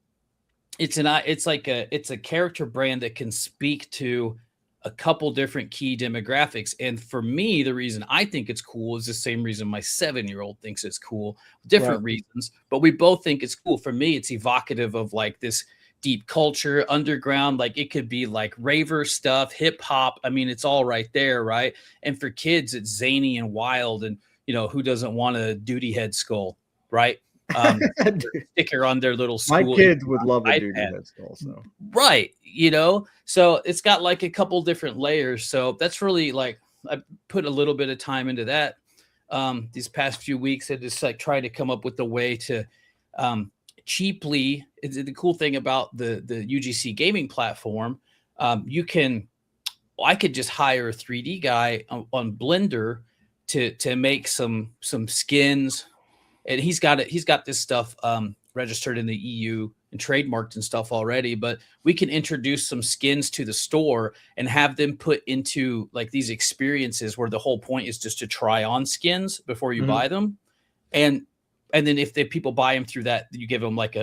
it's a character brand that can speak to a couple different key demographics. And for me, the reason I think it's cool is the same reason my 7-year-old thinks it's cool, different reasons, but we both think it's cool. For me, it's evocative of like this deep culture, underground, like it could be like raver stuff, hip hop. I mean, it's all right there, right? And for kids, it's zany and wild, and you know, who doesn't want a duty head skull, right? Sticker on their little school. My kids would love a duty head skull, so right, you know. So it's got like a couple different layers. So that's really like I put a little bit of time into that these past few weeks. I just like try to come up with a way to cheaply. The cool thing about the UGC gaming platform, I could just hire a 3D guy on Blender to make some skins, and he's got this stuff registered in the EU and trademarked and stuff already, but we can introduce some skins to the store and have them put into like these experiences where the whole point is just to try on skins before you buy them. And then if the people buy them through that, you give them like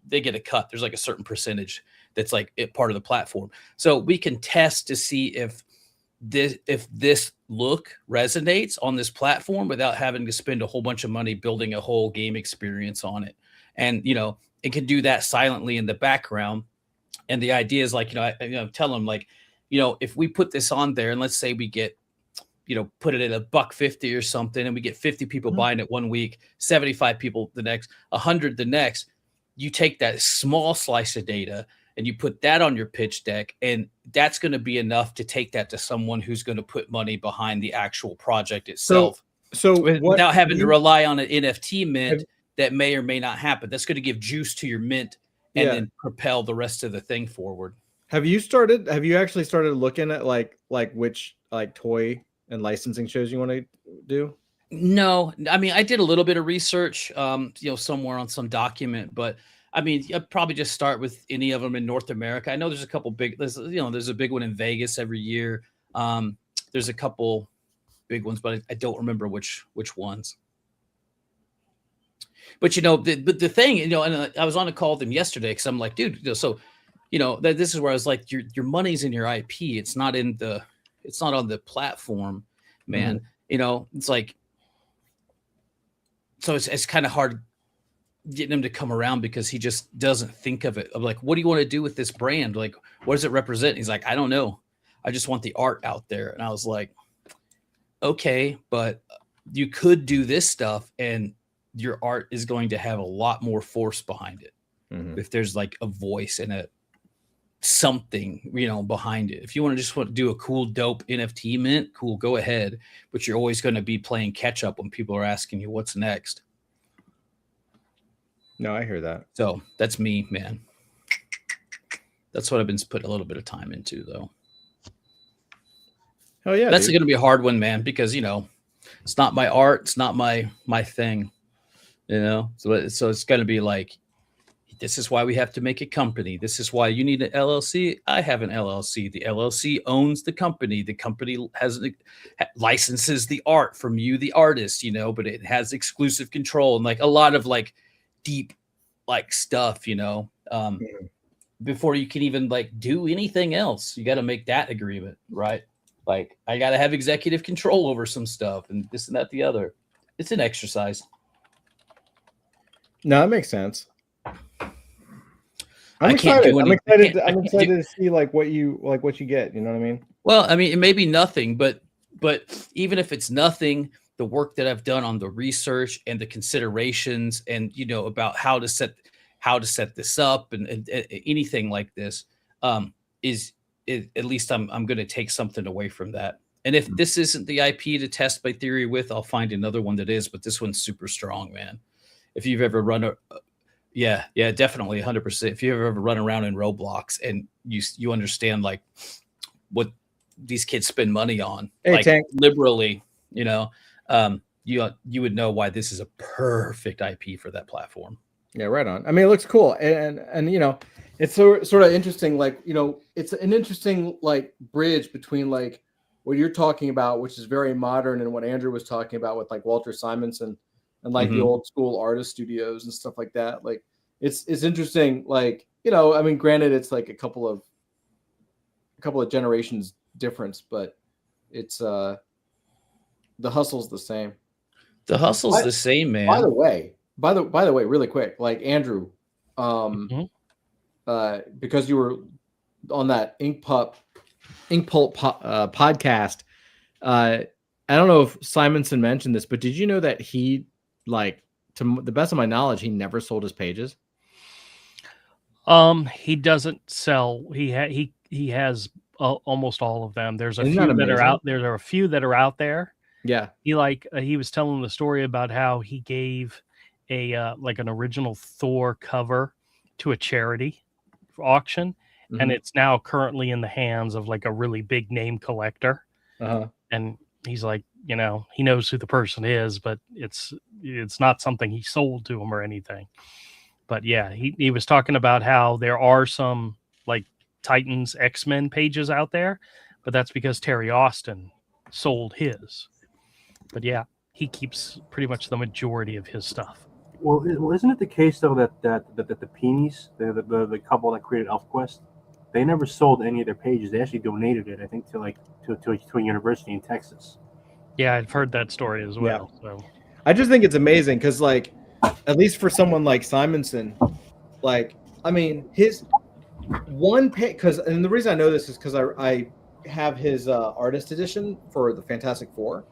they get a cut. There's like a certain percentage that's like part of the platform. So we can test to see if this look resonates on this platform without having to spend a whole bunch of money building a whole game experience on it. And, you know, it can do that silently in the background. And the idea is like, I tell them like, you know, if we put this on there and let's say we get, you know, put it at $1.50 or something, and we get 50 people buying it 1 week, 75 people the next, 100 the next, you take that small slice of data and you put that on your pitch deck, and that's going to be enough to take that to someone who's going to put money behind the actual project itself. So without having to rely on an NFT mint that may or may not happen. That's going to give juice to your mint and then propel the rest of the thing forward. Have you actually started looking at like which like toy and licensing shows you want to do? No, I mean, I did a little bit of research, somewhere on some document, but I mean, I'd probably just start with any of them in North America. I know there's a couple big, there's a big one in Vegas every year. There's a couple big ones, but I don't remember which ones. But the thing, and I was on a call with him yesterday because I'm like, dude, so that this is where I was like, your money's in your IP. It's not on the platform, man. It's like, so it's kind of hard getting him to come around because he just doesn't think of it. I'm like, what do you want to do with this brand? Like, what does it represent? He's like, I don't know. I just want the art out there. And I was like, okay, but you could do this stuff and your art is going to have a lot more force behind it. If there's like a voice and something, behind it. If you want to do a cool, dope NFT mint, cool, go ahead. But you're always going to be playing catch up when people are asking you what's next. No, I hear that. So that's me, man. That's what I've been putting a little bit of time into, though. Oh yeah, that's going to be a hard one, man, because it's not my art, it's not my thing, So it's going to be like, this is why we have to make a company. This is why you need an LLC. I have an LLC. The LLC owns the company. The company licenses the art from you, the artist, but it has exclusive control and like a lot of like deep like stuff, before you can even like do anything else. You got to make that agreement, right? Like I got to have executive control over some stuff and this and that, the other. It's an exercise. No, that makes sense. I'm excited. I'm excited to see like what you get. You know what I mean? Well, I mean, it may be nothing, but even if it's nothing, the work that I've done on the research and the considerations and about how to set this up and anything like this is at least I'm going to take something away from that. And if this isn't the IP to test my theory with, I'll find another one that is. But this one's super strong, man. If you've ever run yeah, definitely 100%. If you ever run around in Roblox and you understand like what these kids spend money on, like Tank. Liberally, you would know why this is a perfect IP for that platform. Yeah, right on. I mean, it looks cool, and it's sort of interesting. Like it's an interesting like bridge between like what you're talking about, which is very modern, and what Andrew was talking about with like Walter Simonson and like the old school artist studios and stuff like that. Like it's interesting. Like I mean, granted, it's like a couple of generations difference, but it's the hustle's the same. The hustle's the same, man. By the way, really quick, like Andrew, because you were on that Ink Pulp podcast. I don't know if Simonson mentioned this, but did you know that he, like, to the best of my knowledge, he never sold his pages? He doesn't sell. He has almost all of them. There's a Isn't few that that are amazing? out. There are a few that are out there. Yeah. He was telling the story about how he gave a like an original Thor cover to a charity auction, and it's now currently in the hands of like a really big name collector. And he's like, he knows who the person is, but it's not something he sold to him or anything. But yeah, he was talking about how there are some like Titans X-Men pages out there, but that's because Terry Austin sold his. But yeah, he keeps pretty much the majority of his stuff. Well, isn't it the case though that the Peonies, the couple that created ElfQuest, they never sold any of their pages. They actually donated it, I think, to a university in Texas. Yeah, I've heard that story as well. Yeah. So I just think it's amazing because, like, at least for someone like Simonson, like, I mean, his one page, and the reason I know this is because I have his artist edition for the Fantastic Four.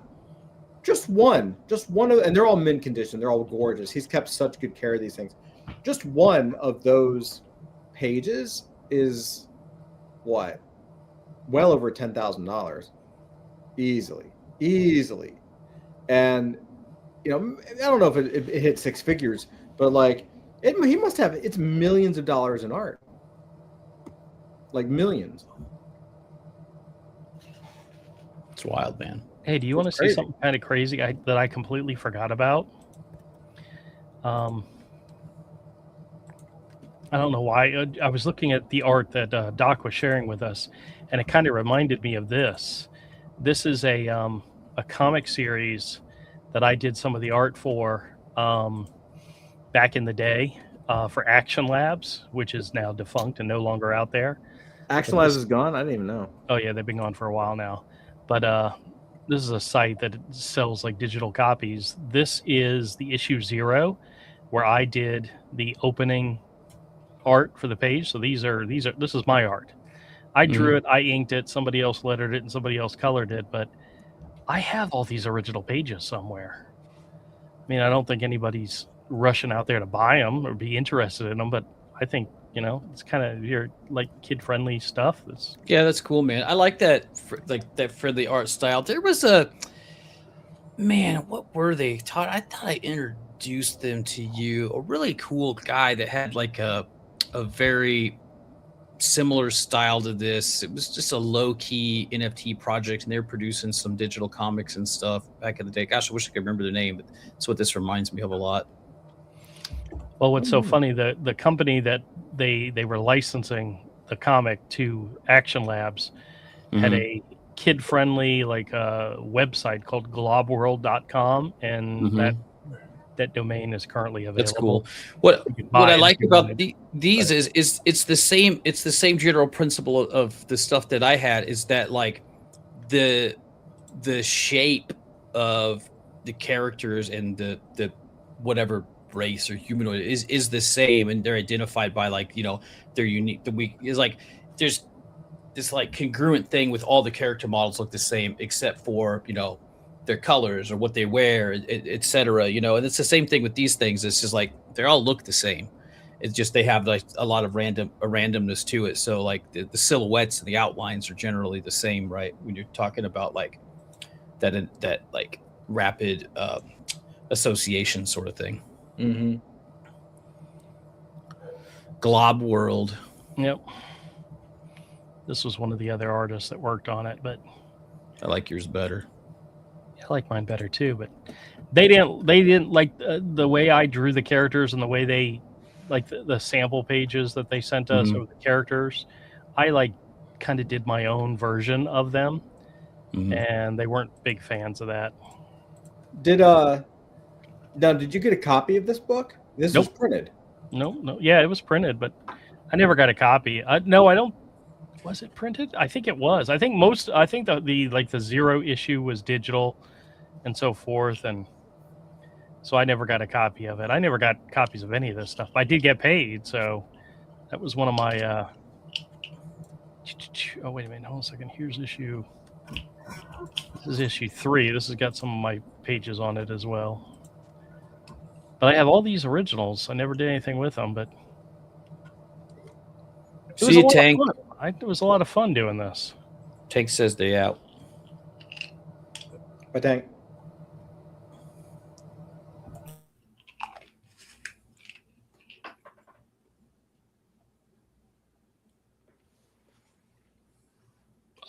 Just one of, and they're all mint condition. They're all gorgeous. He's kept such good care of these things. Just one of those pages is what? Well over $10,000, easily. And I don't know if it hit six figures, but like he must have. It's millions of dollars in art, like millions. It's wild, man. hey, do you want to see something kind of crazy that I completely forgot about? I don't know why. I was looking at the art that Doc was sharing with us, and it kind of reminded me of this. This is a comic series that I did some of the art for. back in the day for Action Labs, which is now defunct and no longer out there. Action Labs is gone. I didn't even know. Oh yeah, they've been gone for a while now. But this is a site that sells like digital copies. This is the issue 0, where I did the opening art for the page. So this is my art. I drew it, I inked it, somebody else lettered it, and somebody else colored it. But I have all these original pages somewhere. I mean, I don't think anybody's rushing out there to buy them or be interested in them, but I think, it's kind of your like kid-friendly stuff. That's cool, man. I like that, for the art style. There was what were they, Todd? I thought I introduced them to you. A really cool guy that had like a very similar style to this. It was just a low-key NFT project, and they're producing some digital comics and stuff back in the day. Gosh, I wish I could remember the name, but that's what this reminds me of a lot. Well, what's so funny, the company that they were licensing the comic to, Action Labs, had a kid-friendly website called globworld.com, and that domain is currently available. That's cool. What I like about these is it's the same general principle of the stuff that I had, is that like the shape of the characters and the whatever race or humanoid is the same, and they're identified by they're unique. Is like there's this like congruent thing with all the character models look the same except for their colors or what they wear, etc. And it's the same thing with these things. It's just like they all look the same. It's just they have like a lot of randomness to it. So like the silhouettes and the outlines are generally the same, right? When you're talking about like that like rapid association sort of thing. Glob World. Yep. This was one of the other artists that worked on it, but I like yours better. I like mine better too, but they didn't like the way I drew the characters and the way they like the sample pages that they sent us of the characters. I kind of did my own version of them, and they weren't big fans of that. Did you get a copy of this book? This was printed. No. Yeah, it was printed, but I never got a copy. No, I don't. Was it printed? I think it was. I think the 0 issue was digital and so forth, and so I never got a copy of it. I never got copies of any of this stuff. I did get paid, so that was one of my oh, wait a minute, hold on a second. Here's issue. This is issue 3. This has got some of my pages on it as well. But I have all these originals. I never did anything with them, but See you, Tank. It was a lot of fun doing this. Tank says they out. Bye, Tank.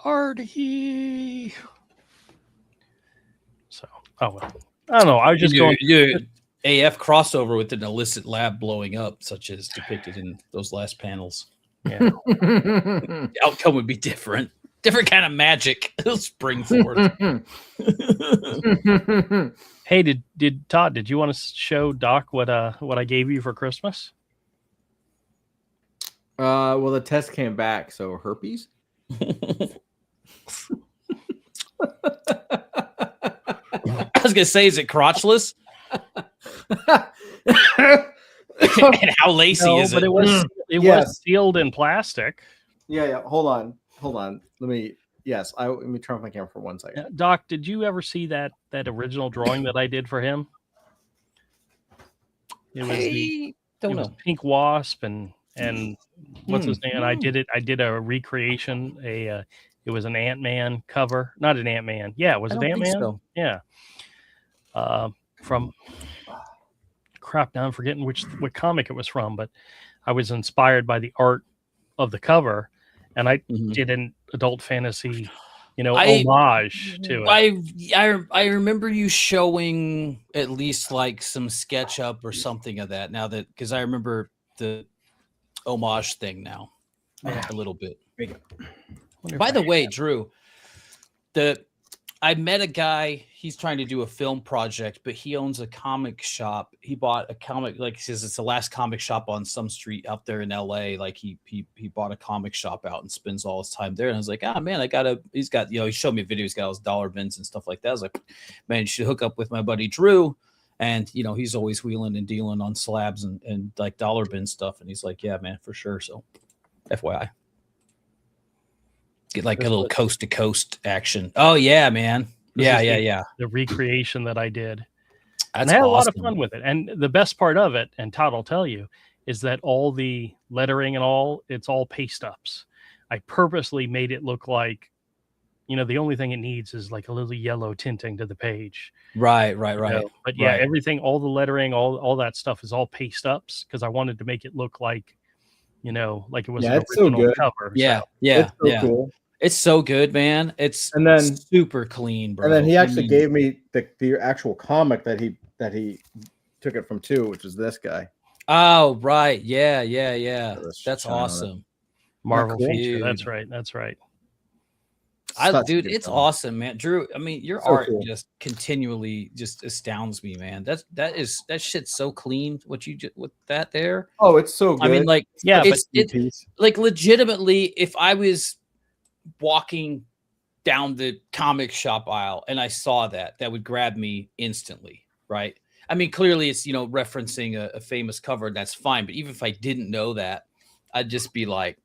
Artie. So, oh well. I don't know. I was just going. AF crossover with an illicit lab blowing up, such as depicted in those last panels. Yeah. The outcome would be different. Different kind of magic. It'll spring forth. Hey, did Todd? Did you want to show Doc what I gave you for Christmas? Well, the test came back, so herpes. I was gonna say, is it crotchless? And how lacy is it? But it was sealed in plastic. Yeah. Hold on. Let me turn off my camera for 1 second. Doc, did you ever see that original drawing that I did for him? It was Pink Wasp and what's his name? And I did a recreation. It was an Ant-Man cover, not an Ant-Man. Yeah, was it Ant-Man? So. Yeah. From crap, now I'm forgetting what comic it was from, but I was inspired by the art of the cover, and I did an adult fantasy, homage to it. I remember you showing at least like some SketchUp or something of that. Now that because I remember the homage thing now a little bit. By the way, Drew, I met a guy. He's trying to do a film project, but he owns a comic shop. He bought a comic, like he says, it's the last comic shop on some street out there in LA. Like he bought a comic shop out and spends all his time there. And I was like, ah, man, he's got, he showed me a video. He's got all his dollar bins and stuff like that. I was like, man, you should hook up with my buddy Drew. And he's always wheeling and dealing on slabs and like dollar bin stuff. And he's like, yeah, man, for sure. So, FYI. Get like a little coast to coast action. Oh yeah, man. Yeah. The recreation that I did. That's and I had awesome. a lot of fun with it. And the best part of it, and Todd will tell you, is that all the lettering and it's all paste ups. I purposely made it look like, the only thing it needs is like a little yellow tinting to the page. Right. But yeah, right. everything, all the lettering, all that stuff is all paste ups because I wanted to make it look like, like it was an it's so original good. cover. Yeah. So, It's so cool. It's so good, man. It's And then super clean, bro. And then he actually gave me the actual comic that he took it from too, which is this guy. Oh, right. Yeah. That's shine on it. awesome. Marvel Cool. feature. Dude. That's right. Such a Dude, good it's comic. awesome, man. Drew, I mean, your So art cool. just continually just astounds me, man. That shit's so clean. What you with that there? Oh, it's so good. I mean, like, Yeah, it's piece. like legitimately, if I was walking down the comic shop aisle and I saw that would grab me instantly, right? I mean, clearly it's referencing a famous cover, and that's fine. But even if I didn't know that, I'd just be like,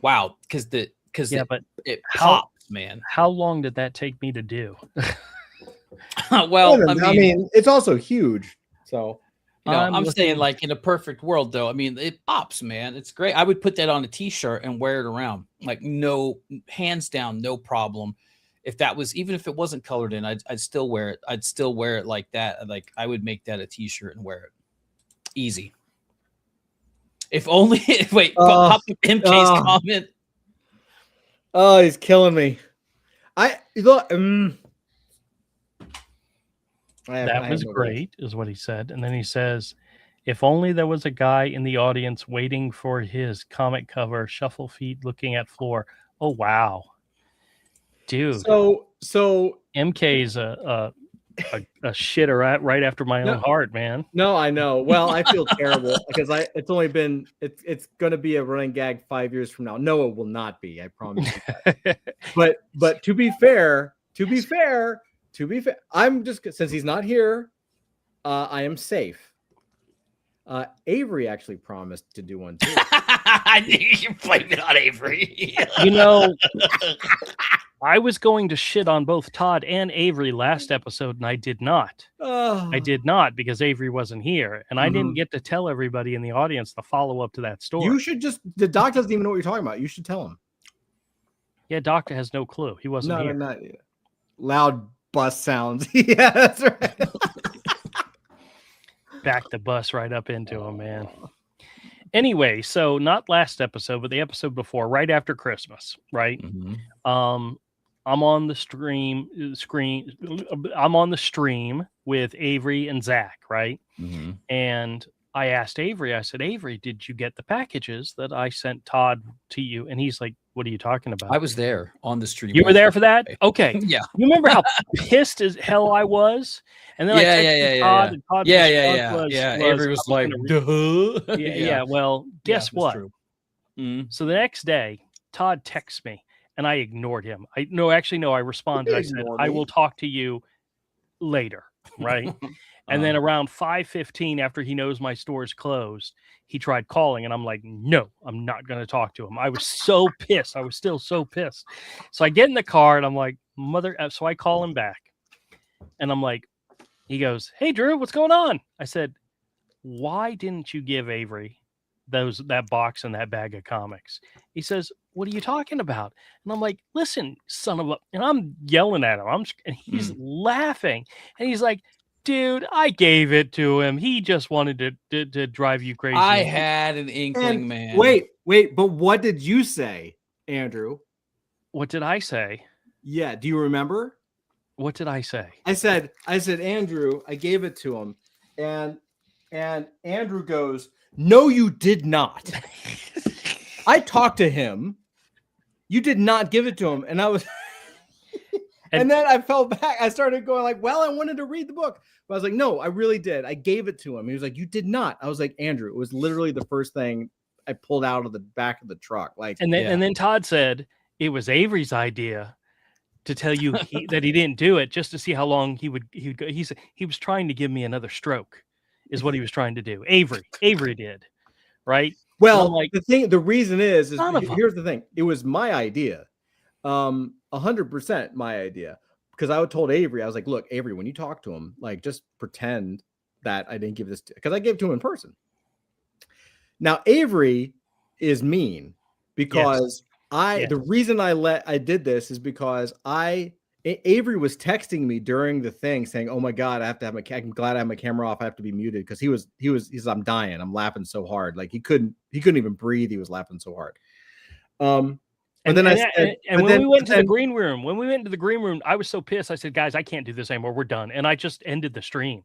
wow, because but it how- pops, man. How long did that take me to do? Well, I mean, it's also huge. So I'm looking- saying, like, in a perfect world, though, I mean, it pops, man. It's great. I would put that on a t-shirt and wear it around. Like, no, hands down, no problem. If that was, even if it wasn't colored in, I'd still wear it. I'd still wear it like that. Like, I would make that a t-shirt and wear it. Easy. If only, wait, pop up MK's comment. oh, he's killing me. That was great, is what he said. And then he says, if only there was a guy in the audience waiting for his comic cover, shuffle feet looking at floor. Oh, wow. Dude. So MK's a shitter right after my own heart, man. no, I know. Well, I feel terrible because it's only been it's going to be a running gag 5 years from now. No, it will not be. I promise you that. But to be fair, I'm just, since he's not here, I am safe. Avery actually promised to do one too. I knew you blamed it on Avery. I was going to shit on both Todd and Avery last episode, and I did not. I did not because Avery wasn't here, and I didn't get to tell everybody in the audience the follow up to that story. You should the doc doesn't even know what you're talking about. You should tell him. Yeah, Doctor has no clue. He wasn't here. Not loud bus sounds. Yeah, that's right. Back the bus right up into him, man. Anyway, so not last episode, but the episode before, right after Christmas, right? Mhm. I'm on the I'm on the stream with Avery and Zach, right? Mhm. And I asked Avery, I said, Avery, did you get the packages that I sent Todd to you? And he's like, what are you talking about? I was there on the stream. You were there for that? Okay. Yeah. You remember how pissed as hell I was? And then I texted Todd, and Todd's response was, Avery was like, duh. yeah. Well, guess that's what? true. Mhm. So the next day, Todd texts me, and I ignored him. I responded. I said, Ignore I me. will talk to you later, right? And then around 5:15, after he knows my store's closed, he tried calling, and I'm like, no, I'm not going to talk to him. I was so pissed. I was still so pissed. So I get in the car, and I'm like, so I call him back, and I'm like, he goes, hey, Drew, what's going on? I said, why didn't you give Avery that box and that bag of comics? He says, what are you talking about? And I'm like, listen, son of a, and I'm yelling at him. And he's laughing, and he's like, dude, I gave it to him. He just wanted to drive you crazy. I had an inkling, man. Wait, but what did you say, Andrew? What did I say? Yeah, do you remember? What did I say? I said, Andrew, I gave it to him. And Andrew goes, no, you did not. I talked to him. You did not give it to him. And I was And then I fell back. I started going like, well, I wanted to read the book. But I was like, no, I really did. I gave it to him. He was like, you did not. I was like, Andrew, it was literally the first thing I pulled out of the back of the truck. Like, And then Todd said it was Avery's idea to tell you that he didn't do it just to see how long he would go. He said he was trying to give me another stroke, is what he was trying to do. Avery did, right? well, like, the reason is Son of a- here's the thing. It was my idea. 100% my idea. Because I told Avery, I was like, look, Avery, when you talk to him, like just pretend that I didn't give this because I gave it to him in person. Now, Avery is mean because the reason I did this is because Avery was texting me during the thing saying, "Oh my God, I have to have I'm glad I have my camera off. I have to be muted." Because he's I'm dying. I'm laughing so hard. Like he couldn't even breathe. He was laughing so hard. And then when we went to the green room, I was so pissed. I said, guys, I can't do this anymore. We're done. And I just ended the stream.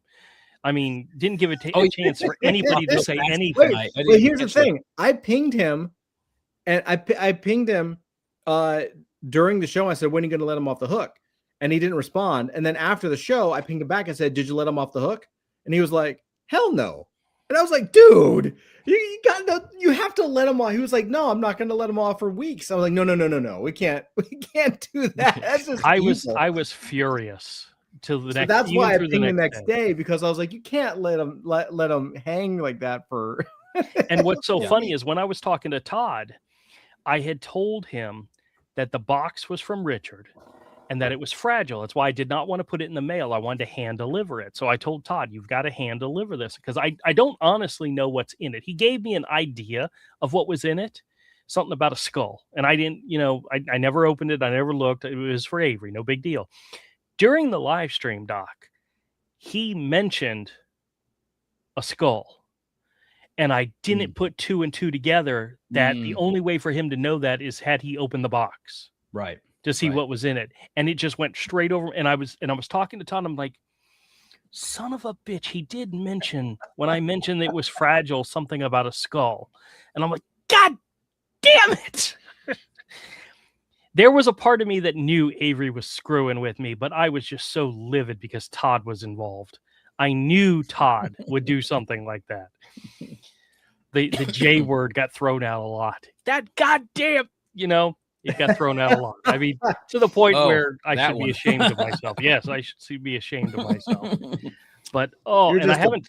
I mean, didn't give a chance for anybody to say anything. But here's the thing. I pinged him and I pinged him during the show. I said, when are you going to let him off the hook? And he didn't respond. And then after the show, I pinged him back and said, did you let him off the hook? And he was like, hell no. And I was like, dude, you have to let him off. He was like, no, I'm not going to let him off for weeks. I was like, no. We can't do that. That's just I was furious till the next. That's why I pinged the next day because I was like, you can't let him hang like that for. And what's so funny is when I was talking to Todd, I had told him that the box was from Richard and that it was fragile. That's why I did not want to put it in the mail. I wanted to hand deliver it. So I told Todd, you've got to hand deliver this because I don't honestly know what's in it. He gave me an idea of what was in it, something about a skull. And I didn't, I never opened it. I never looked. It was for Avery. No big deal. During the live stream, Doc, he mentioned a skull. And I didn't put two and two together that the only way for him to know that is had he opened the box. Right. To see what was in it. And it just went straight over. And I was talking to Todd. I'm like, son of a bitch. He did mention when I mentioned it was fragile, something about a skull. And I'm like, God damn it. There was a part of me that knew Avery was screwing with me, but I was just so livid because Todd was involved. I knew Todd would do something like that. The J word got thrown out a lot. That goddamn, it got thrown out a lot. I mean, to the point where I should be ashamed of myself. Yes, I should be ashamed of myself. But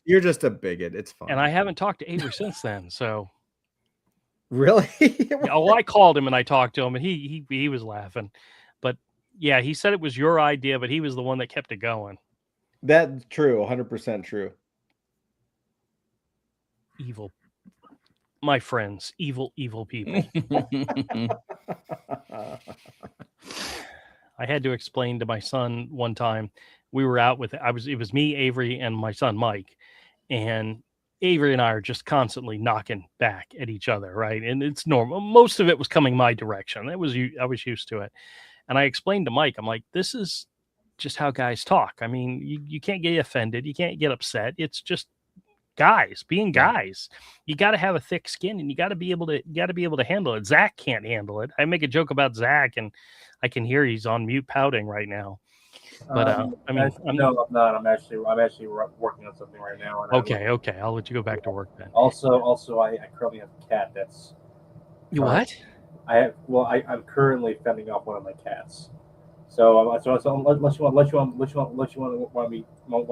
you're just a bigot. It's fine. And I haven't talked to Avery since then. So really? Well, I called him and I talked to him and he was laughing. But yeah, he said it was your idea, but he was the one that kept it going. That's true, 100% true. Evil. My friends, evil people. I had to explain to my son one time. We were out with it was me, Avery, and my son Mike. And Avery and I are just constantly knocking back at each other, right? And it's normal. Most of it was coming my direction. I was used to it. And I explained to Mike, I'm like, this is just how guys talk. I mean, you can't get offended. You can't get upset. It's just guys being guys. You got to have a thick skin and you got to be able to handle it. Zach can't handle it. I make a joke about Zach and I can hear he's on mute pouting right now. But I mean, no, I'm not. I'm actually working on something right now. Okay. I'll let you go back to work then. Also, I currently have a cat that's. You what? I'm currently fending off one of my cats. So unless you want me.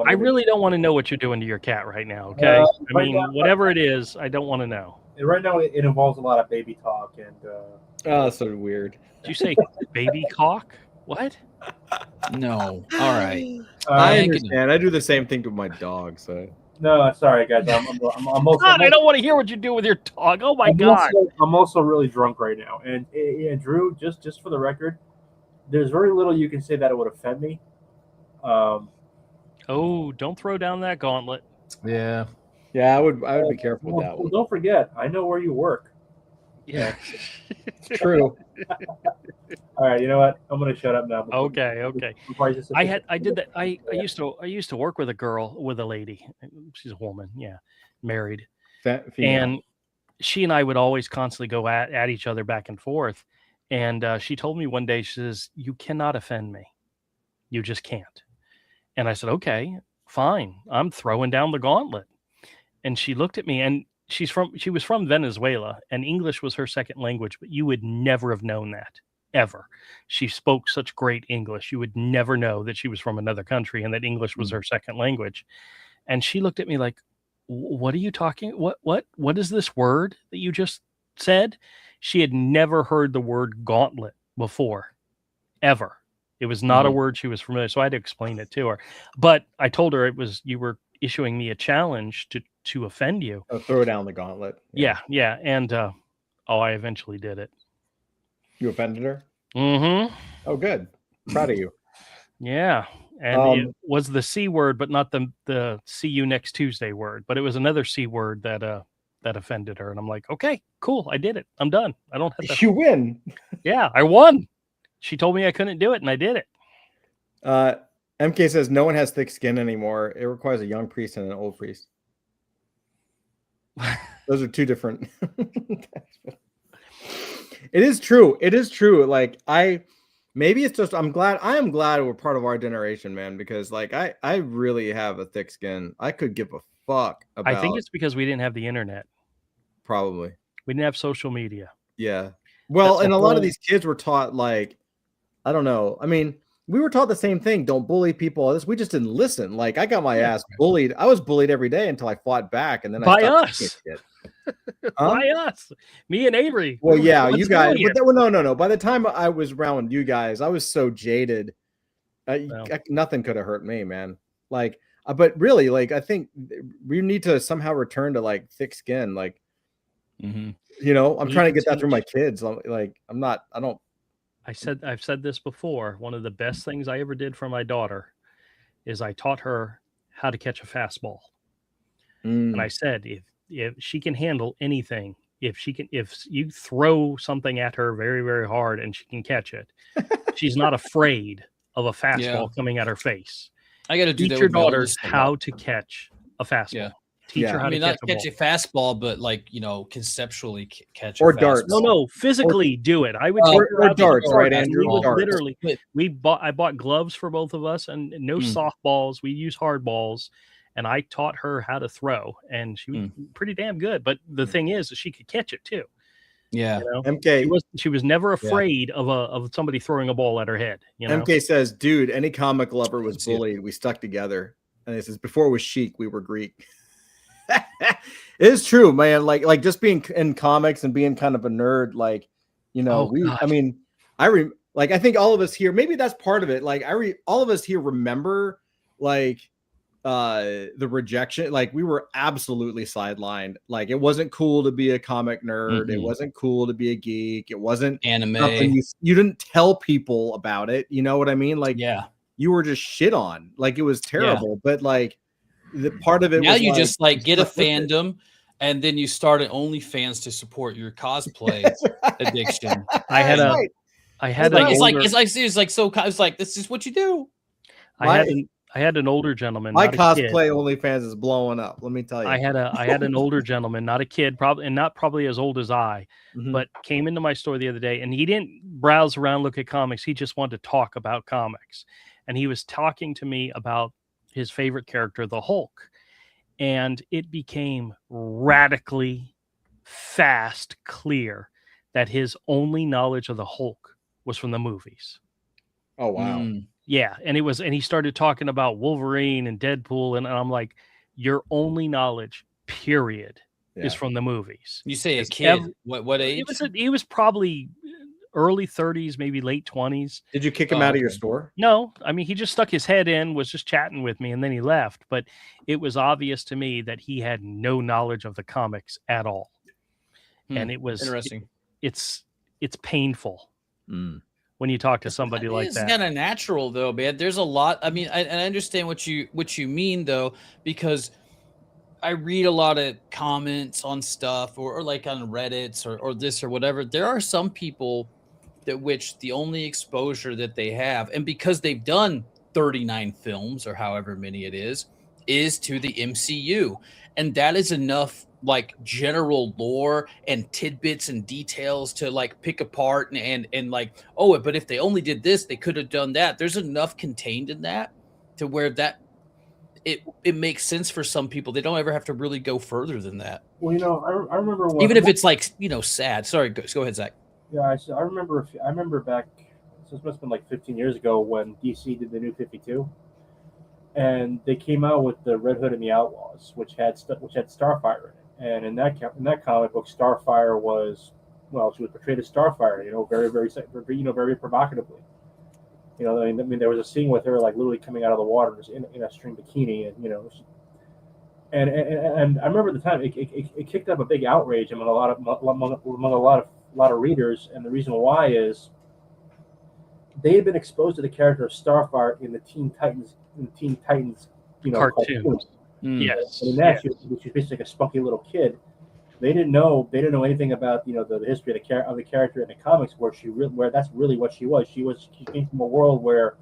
I really don't want to know what you're doing to your cat right now. Okay, I mean, whatever it is, I don't want to know. Right now, it involves a lot of baby talk and. Oh, that's sort of weird. Did you say baby cock? What? No. All right. I understand. I do the same thing to my dog. So. No, sorry guys. I'm also. God, I don't want to hear what you do with your dog. Oh my God. I'm also really drunk right now, and Drew, just for the record. There's very little you can say that it would offend me. Oh, don't throw down that gauntlet. Yeah, I would be careful with that one. Don't forget, I know where you work. Yeah, it's true. All right, you know what? I'm gonna shut up now. Okay. I did that. I used to work with a lady. She's a woman. Yeah, married. And she and I would always constantly go at each other back and forth. And she told me one day, she says, you cannot offend me. You just can't. And I said, okay, fine. I'm throwing down the gauntlet. And she looked at me, and she was from Venezuela, and English was her second language, but you would never have known that ever. She spoke such great English. You would never know that she was from another country and that English was her second language. And she looked at me like, what are you talking? What is this word that you just said? She had never heard the word gauntlet before, ever. It was not a word she was familiar. So I had to explain it to her. But I told her you were issuing me a challenge to offend you. Oh, throw down the gauntlet. Yeah. And I eventually did it. You offended her? Mm-hmm. Oh, good. Proud of you. Yeah. And it was the C word, but not the see you next Tuesday word. But it was another C word that offended her. And I'm like, okay, cool. I did it. I'm done. I don't have to. You win. Yeah, I won. She told me I couldn't do it, and I did it. MK says no one has thick skin anymore. It requires a young priest and an old priest. Those are two different. It is true. It is true. Like maybe it's just I am glad we're part of our generation, man, because like I really have a thick skin. I could give a fuck about. I think it's because we didn't have the internet. Probably. We didn't have social media. Yeah. Well, and a lot of these kids were taught like, I don't know. I mean, we were taught the same thing. Don't bully people. We just didn't listen. Like I got my ass bullied. I was bullied every day until I fought back, and then by I us. By us. Me and Avery. Well, yeah, you guys. But no. By the time I was around you guys, I was so jaded. Nothing could have hurt me, man. Like, but really, like, I think we need to somehow return to like thick skin. Like, you know, I'm trying to get that through my kids. I've said this before. One of the best things I ever did for my daughter is I taught her how to catch a fastball. And I said, if she can handle anything, if you throw something at her very, very hard and she can catch it, she's not afraid of a fastball coming at her face. I got to do Teach that your with my daughters oldest how to catch a fastball. Yeah. Teach her how to catch a catch a fastball, but like, you know, conceptually catch or a darts. fastball. No, physically do it. I would or darts, right, Andrew? We would Darts. literally. I bought gloves for both of us and no softballs. We use hard balls, and I taught her how to throw, and she was pretty damn good. But the thing is, she could catch it too. Yeah. You know? MK. She was never afraid of somebody throwing a ball at her head. You know? MK says, dude, any comic lover was bullied. We stuck together. And it says, before it was chic, we were Greek. It is true, man. Like just being in comics and being kind of a nerd, like, you know, I think all of us here, maybe that's part of it. Like all of us here remember like the rejection. Like we were absolutely sidelined. Like it wasn't cool to be a comic nerd. It wasn't cool to be a geek. It wasn't anime. You didn't tell people about it. You know what I mean? Like, you were just shit on. Like it was terrible. But like the part of it now was you like, just like get a fandom and then you start an OnlyFans to support your cosplay addiction. I had this is what you do. I had an older gentleman. My cosplay OnlyFans is blowing up. Let me tell you. I had an older gentleman, not a kid, probably as old as I, but came into my store the other day, and he didn't browse around, look at comics. He just wanted to talk about comics, and he was talking to me about his favorite character, the Hulk, and it became radically fast clear that his only knowledge of the Hulk was from the movies. Oh wow. Yeah, and he started talking about Wolverine and Deadpool, and I'm like, your only knowledge, period, is from the movies. You say a kid? What age? He was probably early 30s, maybe late 20s. Did you kick him out of your store? No, I mean he just stuck his head in, was just chatting with me, and then he left. But it was obvious to me that he had no knowledge of the comics at all, and it was interesting. It's painful. When you talk to somebody like that. It's kind of natural though, man. There's a lot. I mean, I understand what you mean though, because I read a lot of comments on stuff or like on Reddits or this or whatever. There are some people that which the only exposure that they have, and because they've done 39 films or however many it is, is to the MCU. And that is enough like general lore and tidbits and details to like pick apart and like, oh, but if they only did this, they could have done that. There's enough contained in that to where that it makes sense for some people. They don't ever have to really go further than that. Well, I remember what, Even if it's like, sad. Sorry, go ahead, Zach. yeah, I remember back. So this must have been like 15 years ago when DC did the New 52, and they came out with the Red Hood and the Outlaws, which had Starfire in it. And in that comic book, Starfire was, well, she was portrayed as Starfire, very very provocatively. I mean, there was a scene with her like literally coming out of the water in a string bikini, and I remember at the time it kicked up a big outrage among a lot of readers, and the reason why is they had been exposed to the character of Starfire in the Teen Titans Cartoons. Mm. Yes. And in that, she was basically like a spunky little kid. They didn't know anything about the history of the character in the comics, where that's really what she was. She came from a world where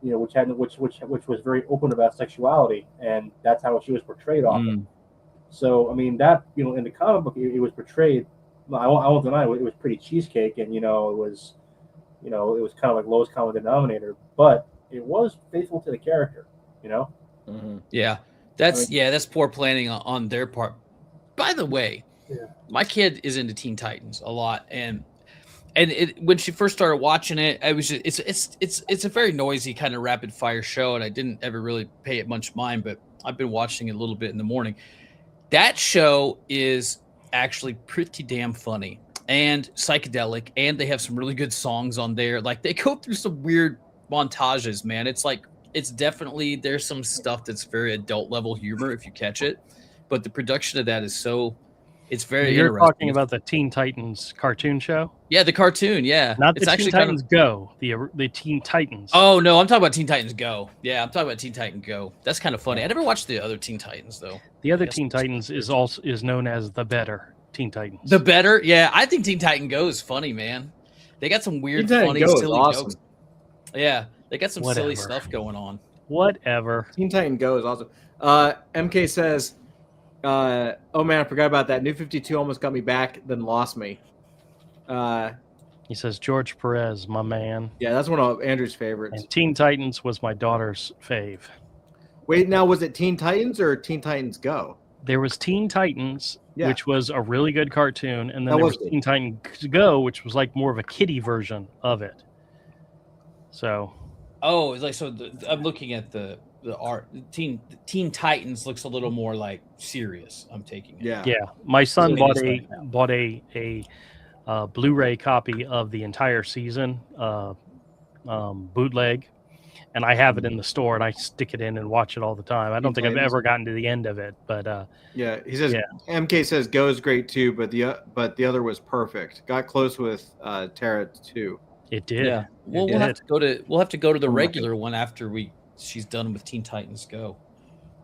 which was very open about sexuality, and that's how she was portrayed often. So I mean that in the comic book it was portrayed. I won't deny it was pretty cheesecake, and it was kind of like lowest common denominator, but it was faithful to the character. Yeah, that's poor planning on their part. By the way, my kid is into Teen Titans a lot, and when she first started watching it, I was it's a very noisy kind of rapid fire show, and I didn't ever really pay it much mind, but I've been watching it a little bit in the morning. That show is actually pretty damn funny and psychedelic, and they have some really good songs on there. Like they go through some weird montages, man. It's definitely, there's some stuff that's very adult level humor if you catch it, but the production of that is it's very You're interesting. talking about the Teen Titans cartoon show? Yeah, the cartoon, yeah. Not the it's Teen actually Titans Go, the Teen Titans. Oh no, I'm talking about Teen Titans Go. Yeah, I'm talking about Teen Titan Go. That's kind of funny. I never watched the other Teen Titans though. The other Teen Titans is known as the better Teen Titans. The better, yeah. I think Teen Titan Go is funny, man. They got some weird, Teen Titan funny, Go is silly awesome. jokes. Yeah, they got some silly Whatever. stuff going on. Whatever. Teen Titan Go is awesome. MK says, "Oh man, I forgot about that. New 52 almost got me back, then lost me." He says George Perez, my man. Yeah, that's one of Andrew's favorites. And Teen Titans was my daughter's fave. Wait, now was it Teen Titans or Teen Titans Go? There was Teen Titans, Yeah. which was a really good cartoon, and then That there was was good. Teen Titans Go, which was like more of a kiddie version of it. So Oh, it's like so. I'm looking at the art. Teen Titans looks a little more like serious. I'm taking it. Yeah. yeah, my son Really bought is a right now. bought a Blu-ray copy of the entire season, bootleg, and I have it in the store, and I stick it in and watch it all the time. I don't think I've Titans. ever gotten to the end of it, but Yeah, he says Yeah. MK says Go is great too, but the other was perfect. Got close with Terra too. it did. Yeah. Well, It we'll have did. to go to the Oh my regular one after she's done with Teen Titans Go.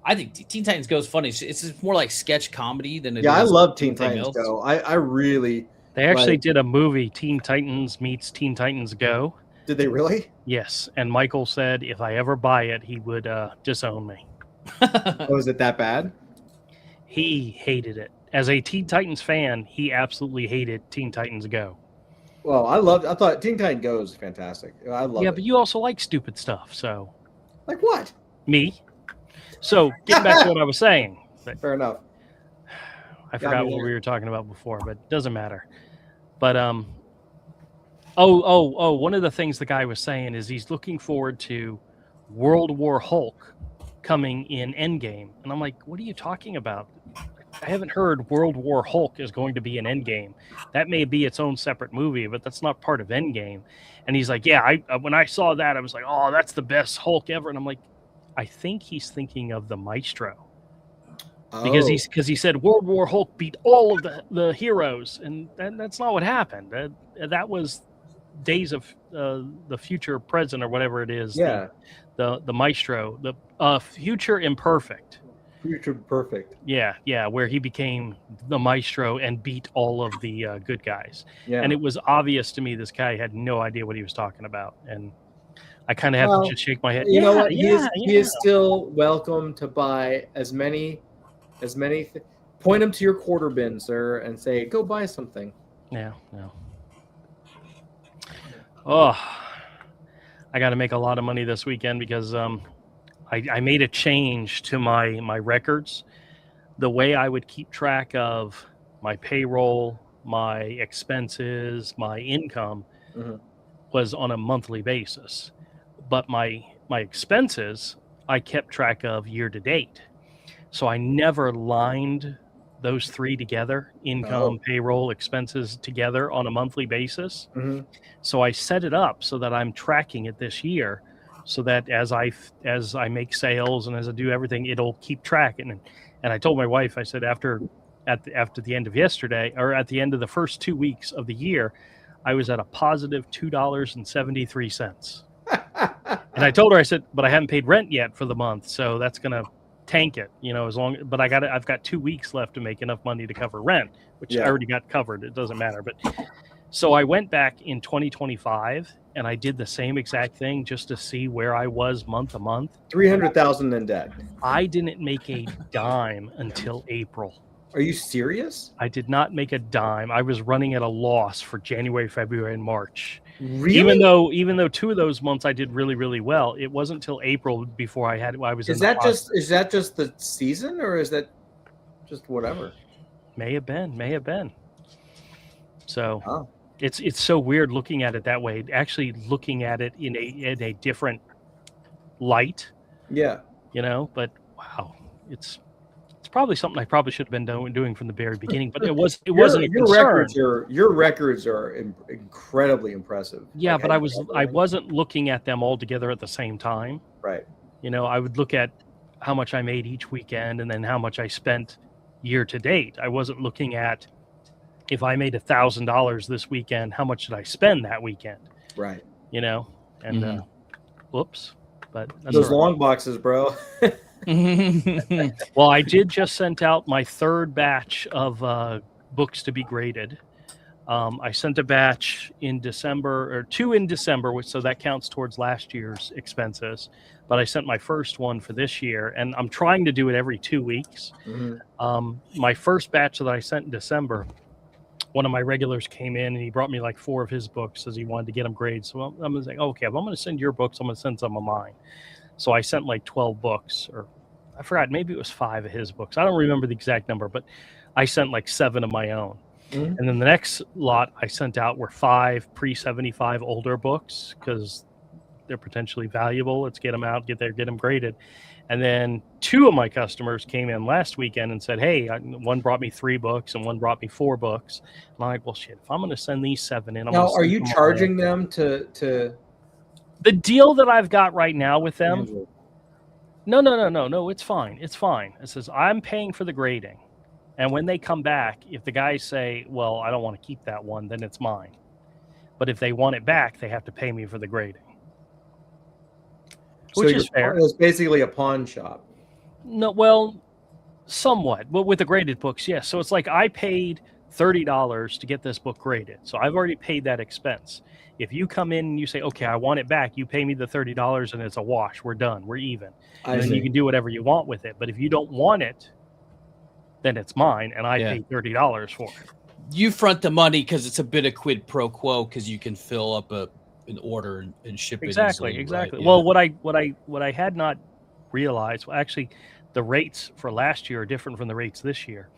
I think Teen Titans Go is funny. It's more like sketch comedy than it Yeah, I is love Teen anything Titans else. Go. I really They actually Like- did a movie, Teen Titans meets Teen Titans Go. did. They really? Yes, and Michael said if I ever buy it, he would disown me. Oh, is it that bad? He hated it. As a Teen Titans fan, he absolutely hated Teen Titans Go. Well, I thought Teen Titan Go is fantastic. I love Yeah, it. but you also like stupid stuff, so Like what? me. So getting back to what I was saying, but Fair enough. I Got forgot me what there. we were talking about before, but it doesn't matter. But one of the things the guy was saying is he's looking forward to World War Hulk coming in Endgame, and I'm like, what are you talking about? I haven't heard World War Hulk is going to be an Endgame. That may be its own separate movie, but that's not part of Endgame. And he's like, yeah, I when I saw that, I was like, oh, that's the best Hulk ever. And I'm like, I think he's thinking of the Maestro because Oh. he said World War Hulk beat all of the heroes, and that's not what happened. That was Days of the Future Present or whatever it is. Yeah. The Maestro, the Future Imperfect. Future perfect. Yeah, where he became the Maestro and beat all of the good guys. Yeah. And it was obvious to me this guy had no idea what he was talking about. And I kind of have Well, to just shake my head. You know what? Yeah, He is still welcome to buy as many. Point him to your quarter bin, sir, and say, "Go buy something." Yeah. Oh, I got to make a lot of money this weekend because I made a change to my records. The way I would keep track of my payroll, my expenses, my income Mhm. was on a monthly basis, but my expenses I kept track of year to date. So I never lined those three together, income, payroll, expenses together on a monthly basis. Mhm. So I set it up so that I'm tracking it this year, so that as I make sales and as I do everything, it'll keep tracking. And I told my wife, I said after the end of yesterday, or at the end of the first 2 weeks of the year, I was at a positive $2.73. And I told her, I said, but I haven't paid rent yet for the month, so that's gonna tank it, but I've got 2 weeks left to make enough money to cover rent, which I already got covered. It doesn't matter. But so I went back in 2025 and I did the same exact thing just to see where I was month to month. 300,000 in debt. I didn't make a dime until April. Are you serious? I did not make a dime. I was running at a loss for January, February, and March. Really? Even though 2 of those months I did really, really well, it wasn't until April before I was. Is that just the season, or is that just whatever? May have been. So Oh. it's so weird looking at it that way. Actually, looking at it in a different light. Yeah. But wow, it's probably something I probably should have been doing from the very beginning. But it wasn't a concern. Your records are incredibly impressive. Yeah, but I wasn't looking at them all together at the same time. Right. I would look at how much I made each weekend and then how much I spent year to date. I wasn't looking at if I made $1,000 this weekend, how much did I spend that weekend? Right. And whoops. But that's those all right. long boxes, bro. Well, I did just sent out my third batch of books to be graded. I sent a batch in December, or 2 in December, so that counts towards last year's expenses. But I sent my first one for this year, and I'm trying to do it every 2 weeks. Mm-hmm. My first batch that I sent in December, one of my regulars came in and he brought me like 4 of his books as he wanted to get them graded. So I'm going to say, okay, if I'm going to send your books, I'm going to send some of mine. So I sent like 12 books, or I forgot, maybe it was 5 of his books. I don't remember the exact number, but I sent like 7 of my own. Mm-hmm. And then the next lot I sent out were 5 pre-75 older books because they're potentially valuable. Let's get them out, get them graded. And then 2 of my customers came in last weekend and said, hey, one brought me 3 books and one brought me 4 books. And I'm like, well, shit, if I'm going to send these 7 in, now, are you charging them to the deal that I've got right now with them? No, it's fine. It says I'm paying for the grading. And when they come back, if the guys say, well, I don't want to keep that one, then it's mine. But if they want it back, they have to pay me for the grading. Which is fair. It's basically a pawn shop. No, well, somewhat. But with the graded books, yes. So it's like I paid $30 to get this book graded. So I've already paid that expense. If you come in and you say, okay, I want it back, you pay me the $30 and it's a wash. We're done. We're even. And then you can do whatever you want with it. But if you don't want it, then it's mine, and I paid $30 for it. You front the money because it's a bit of quid pro quo because you can fill up an order and ship it exactly. Right? Yeah. Well, what I had not realized, well, actually, the rates for last year are different from the rates this year.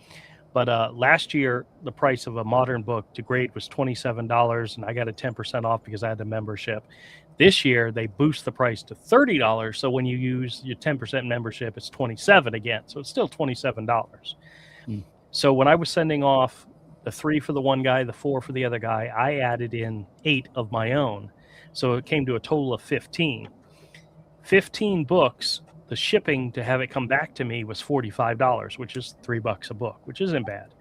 But last year, the price of a modern book to grade was $27, and I got a 10% off because I had the membership. This year, they boost the price to $30. So when you use your 10% membership, it's $27 again. So it's still $27. So when I was sending off the 3 for the one guy, the 4 for the other guy, I added in 8 of my own. So it came to a total of 15. 15 books. The shipping to have it come back to me was $45, which is $3 a book, which isn't bad.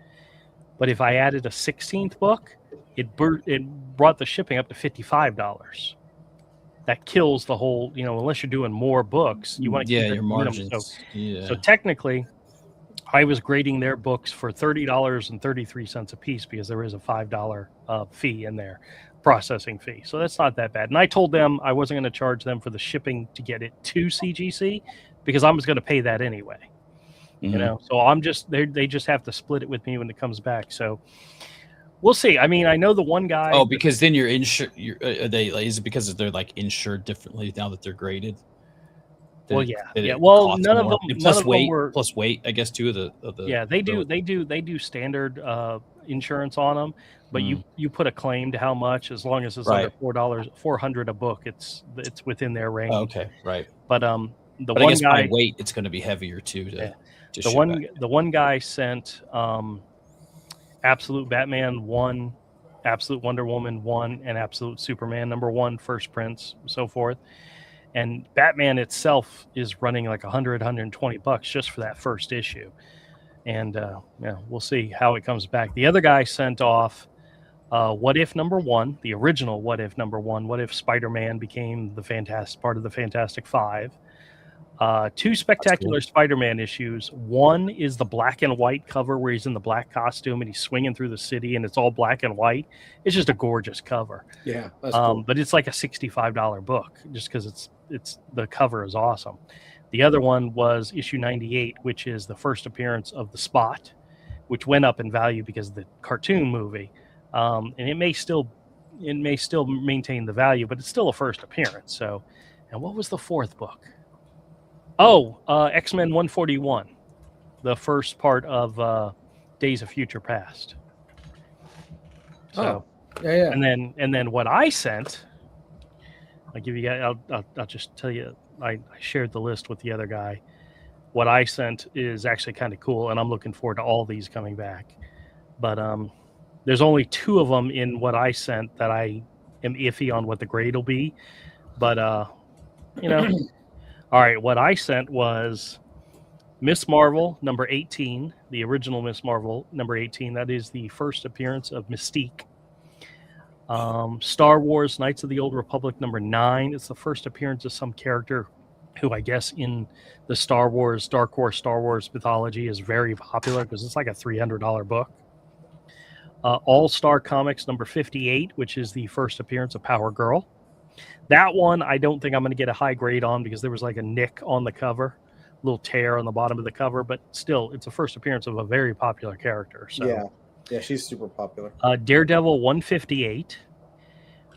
But if I added a 16th book, it brought the shipping up to $55. That kills the whole, unless you're doing more books, you want to keep your margins. So technically, I was grading their books for $30.33 a piece because there is a $5 fee in there. processing fee. So that's not that bad. And I told them I wasn't going to charge them for the shipping to get it to CGC because I was going to pay that anyway. You Mhm. know, so I'm just they just have to split it with me when it comes back. So we'll see. I mean, I know the one guy. Oh, because then you're insured. Is it because they're like insured differently now that they're graded? Well, Did yeah, did yeah. it Well, cost none of more? them. And None plus of them weight, were. plus weight, I guess too. Of the Yeah, they do standard insurance on them, but you put a claim to how much, as long as it's under Right. $400 a book, it's within their range. Oh, okay, right. But the But I one guess guy, by weight, it's going to be heavier too yeah, to the ship back. one guy sent Absolute Batman 1, Absolute Wonder Woman 1, and Absolute Superman #1 first prints, so forth. And Batman itself is running like $120 just for that first issue. And yeah, we'll see how it comes back. The other guy sent off What If #1, the original What If #1. What if Spider-Man became the part of the Fantastic Five? Two spectacular Spider-Man issues. One is the black and white cover where he's in the black costume and he's swinging through the city and it's all black and white. It's just a gorgeous cover. Yeah, that's cool. But it's like a $65 book just because it's the cover is awesome. The other one was issue 98, which is the first appearance of the Spot, which went up in value because of the cartoon movie. And it may still maintain the value, but it's still a first appearance. So, and what was the fourth book? Oh, X-Men 141, the first part of Days of Future Past. So, Yeah. and then what I sent, I'll give you guys. I'll just tell you. I shared the list with the other guy. What I sent is actually kind of cool, and I'm looking forward to all these coming back. But there's only 2 of them in what I sent that I am iffy on what the grade will be. But you know. All right, what I sent was Miss Marvel #18, the original Miss Marvel #18. That is the first appearance of Mystique. Star Wars Knights of the Old Republic #9. It's the first appearance of some character who I guess in the Dark Horse Star Wars mythology is very popular because it's like a $300 book. All-Star Comics #58, which is the first appearance of Power Girl. That one, I don't think I'm going to get a high grade on because there was like a nick on the cover, a little tear on the bottom of the cover, but still, it's a first appearance of a very popular character. So, yeah, she's super popular. Daredevil 158,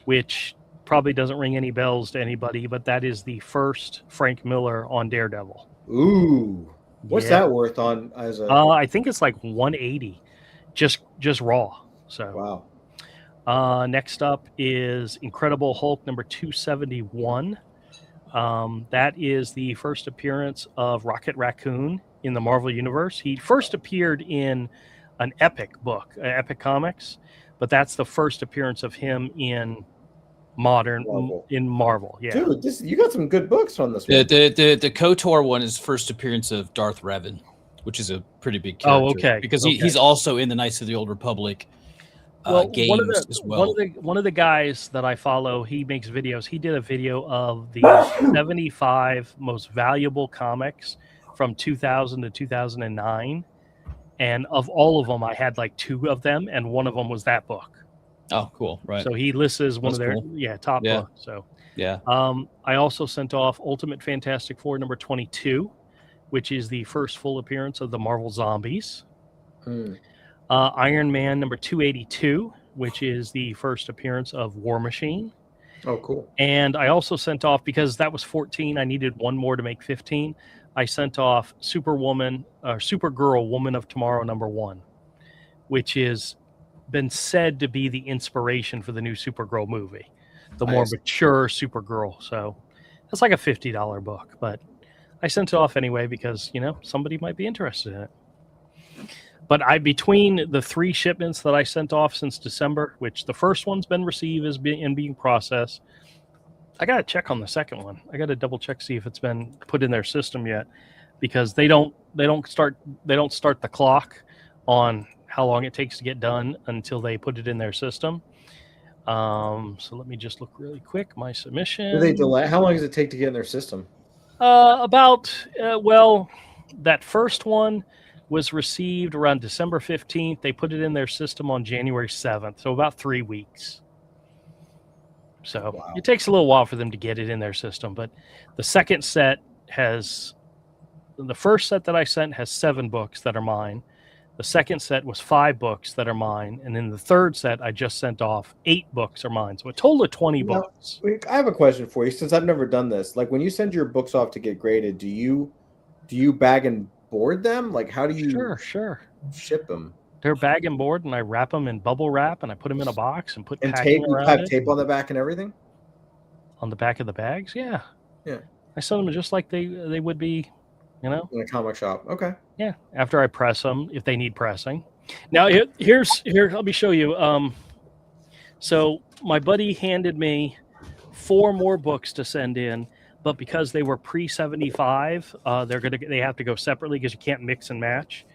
which probably doesn't ring any bells to anybody, but that is the first Frank Miller on Daredevil. Ooh, what's that worth on as a? I think it's like 180, just raw. So Wow. Next up is Incredible Hulk #271. That is the first appearance of Rocket Raccoon in the Marvel Universe. He first appeared in an Epic book, Epic Comics, but that's the first appearance of him in Marvel. Yeah, Dude, you got some good books on this one. The KOTOR one is first appearance of Darth Revan, which is a pretty big character. Oh, okay. Because he's also in the Knights of the Old Republic. Games as well. One of the guys that I follow, he makes videos. He did a video of the 75 most valuable comics from 2000 to 2009, and of all of them, I had like 2 of them, and one of them was that book. Oh, cool! Right. So he lists as one of their top books. So yeah. I also sent off Ultimate Fantastic Four #22, which is the first full appearance of the Marvel Zombies. Iron Man #282, which is the first appearance of War Machine. Oh, cool. And I also sent off, because that was 14, I needed one more to make 15. I sent off Supergirl Woman of Tomorrow #1, which is been said to be the inspiration for the new Supergirl movie, the more mature Supergirl. So that's like a $50 book, but I sent it off anyway because, somebody might be interested in it. But between the 3 shipments that I sent off since December, which the first one's been received and being processed, I got to check on the second one. I got to double check, see if it's been put in their system yet, because they don't start the clock on how long it takes to get done until they put it in their system. So let me just look really quick. My submission. Do they delay? How long does it take to get in their system? That first one was received around December 15th. They put it in their system on January 7th, so about 3 weeks. So Wow. it takes a little while for them to get it in their system. But the second set has the first set that I sent has 7 books that are mine. The second set was 5 books that are mine, and then the third set I just sent off 8 books are mine. So a total of 20 Now, books. I have a question for you, since I've never done this. Like, when you send your books off to get graded, do you bag and board them? Like, how do you Sure. ship them? They're bag and board, and I wrap them in bubble wrap, and I put them in a box and put And packing tape? You around have it. tape on the back and everything? On the back of the bags. Yeah. Yeah. I sell them just like they would be, In a comic shop. Okay. Yeah. After I press them, if they need pressing. Now here. Let me show you. So my buddy handed me 4 more books to send in, but because they were pre-75, they have to go separately because you can't mix and match.